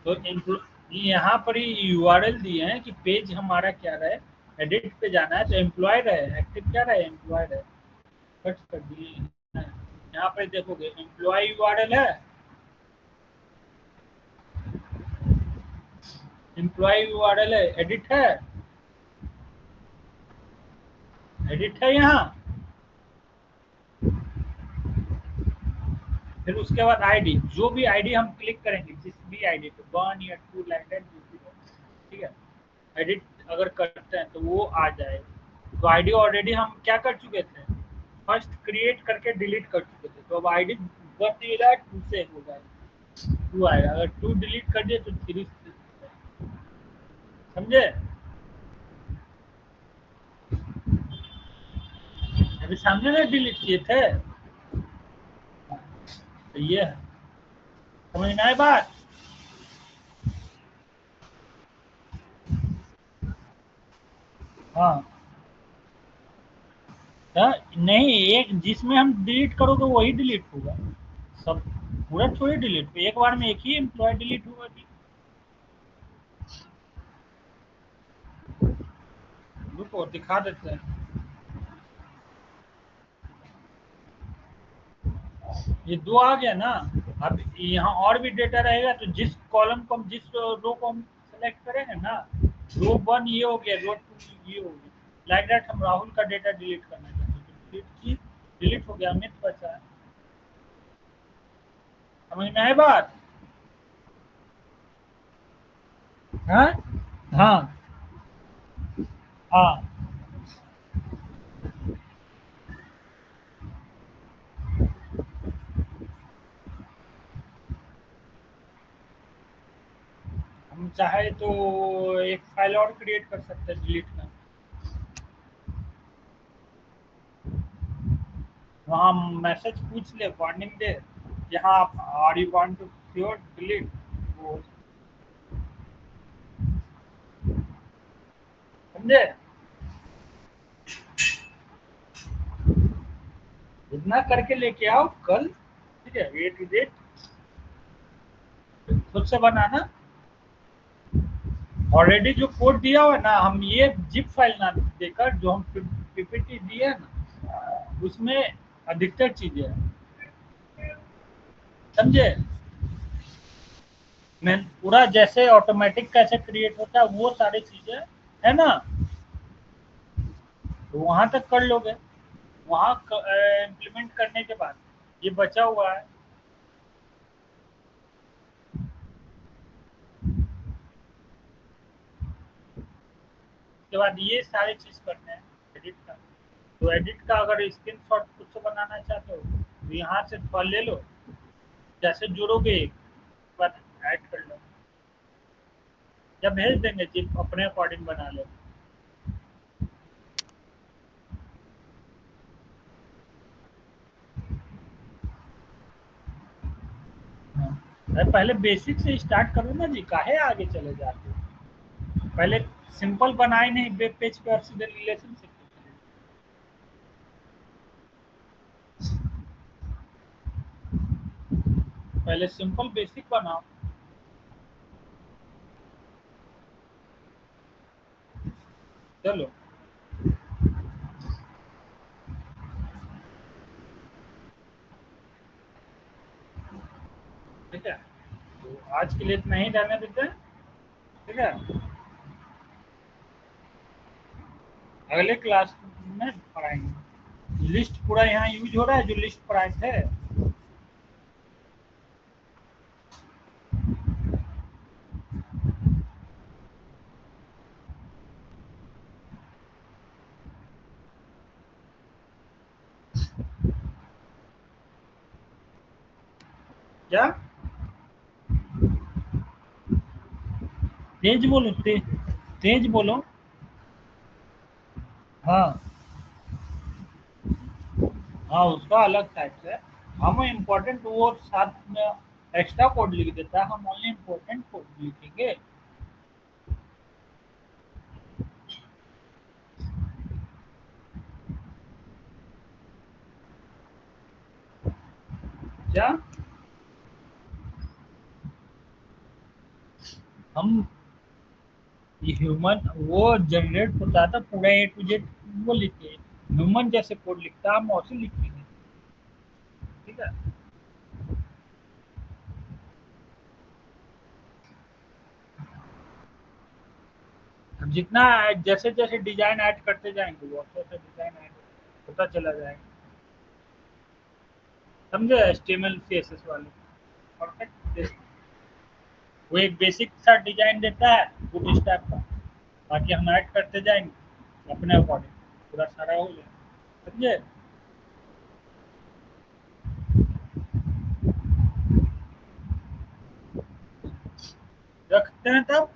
तो यहाँ पर ही यूआरएल दिए हैं कि पेज हमारा क्या रहे, एडिट पे जाना है तो एम्प्लॉय रहे, एक्टिव क्या रहे, एम्प्लॉय रहे, कट कर दिए हैं। यहाँ पे देखोगे एम्प्लॉय यूआरएल है, एम्प्लॉय यूआरएल है, एडिट है, एडिट है यहाँ, फिर उसके बाद आईडी, जो भी आईडी हम क्लिक करेंगे, जिस भी आईडी पे 1 या 2 लाइक दैट, ठीक है, एडिट अगर करते हैं तो वो आ जाएगा। तो आईडी ऑलरेडी हम क्या कर चुके थे, फर्स्ट क्रिएट करके डिलीट कर चुके थे, तो अब आईडी 1 नहीं रहा, 2 से होगा, 2 आएगा, अगर 2 डिलीट कर दिए तो 3, समझे? अभी सामने में डिलीट किए थे, तो ये है, समझ में आए बात? हाँ, नहीं, एक जिसमें हम डिलीट करोगे वही डिलीट होगा, सब पूरा थोड़ी डिलीट, एक बार में एक ही एम्प्लॉय डिलीट होगा कि, रुको दिखा देते हैं। ये 2 आ गया ना, अब यहाँ और भी डेटा रहेगा, तो जिस कॉलम को हम, जिस रो को हम सेलेक्ट करेंगे ना, रो 1 ये हो गया, रो 2 ये हो गया, लाइक दैट हम राहुल का डेटा डिलीट करना चाहते हैं, तो डिलीट की, डिलीट हो गया, अमित बचा है, समझ में आए बात? हाँ, हाँ, हाँ, हम चाहे तो एक फाइल और क्रिएट कर सकते हैं डिलीट का, वहाँ मैसेज पूछ ले, वार्निंग दे, यहाँ आप are you want to sure delete, वो, समझे? इतना करके लेके आओ कल, ठीक है, ए टू जेड खुद से बनाना, ऑलरेडी जो कोड दिया हुआ है ना, हम ये जिप फाइल ना देकर जो हम पीपीटी दिए है ना, उसमें अधिकतर चीजें हैं, समझे? मैं पूरा जैसे ऑटोमेटिक कैसे क्रिएट होता है वो सारी चीजें है ना, तो वहां तक कर लोगे, वहां इम्प्लीमेंट करने के बाद ये बचा हुआ है, उसके बाद ये सारी चीज करने हैं, एडिट का, तो एडिट का अगर स्क्रीन शॉट खुद से बनाना चाहते हो तो यहाँ से फल ले लो, जैसे जुड़ोगे बाद ऐड कर लो, या भेज देंगे जिप अपने अकॉर्डिंग बना लो। हाँ। अरे पहले बेसिक से स्टार्ट करो ना जी, काहे आगे चले जाते हो? पहले सिंपल बनाए नहीं वेब पेज पे और सीधे रिलेशनशिप, पहले सिंपल बेसिक बनाओ। चलो। ठीक है, तो आज के लिए इतना ही रहने देते हैं। ठीक है, अगले क्लास में पढ़ाएंगे। लिस्ट पूरा यहाँ यूज हो रहा है जो लिस्ट पढ़ाए थे। क्या? तेज बोलो, तेज बोलो। हाँ हाँ, उसका अलग टाइप से। हम इम्पोर्टेंट वो साथ में एक्स्ट्रा कोड लिख देता है, हम ओनली इम्पोर्टेंट कोड लिखेंगे। क्या? हम ह्यूमन वो जनरेट होता था पूरा ए टू जेड, वो लिखे। ह्यूमन जैसे कोड लिखता है हम वैसे लिखेंगे। ठीक है। अब जितना जैसे जैसे डिजाइन ऐड करते जाएंगे वैसे वैसे डिजाइन ऐड होता चला जाएगा। समझे? HTML CSS वाले परफेक्ट। वो एक बेसिक सा डिजाइन देता है बूट स्टैक का, बाकी हम ऐड करते जाएंगे अपने अकॉर्डिंग, पूरा सारा हो जाएगा। समझे? रखते हैं तब।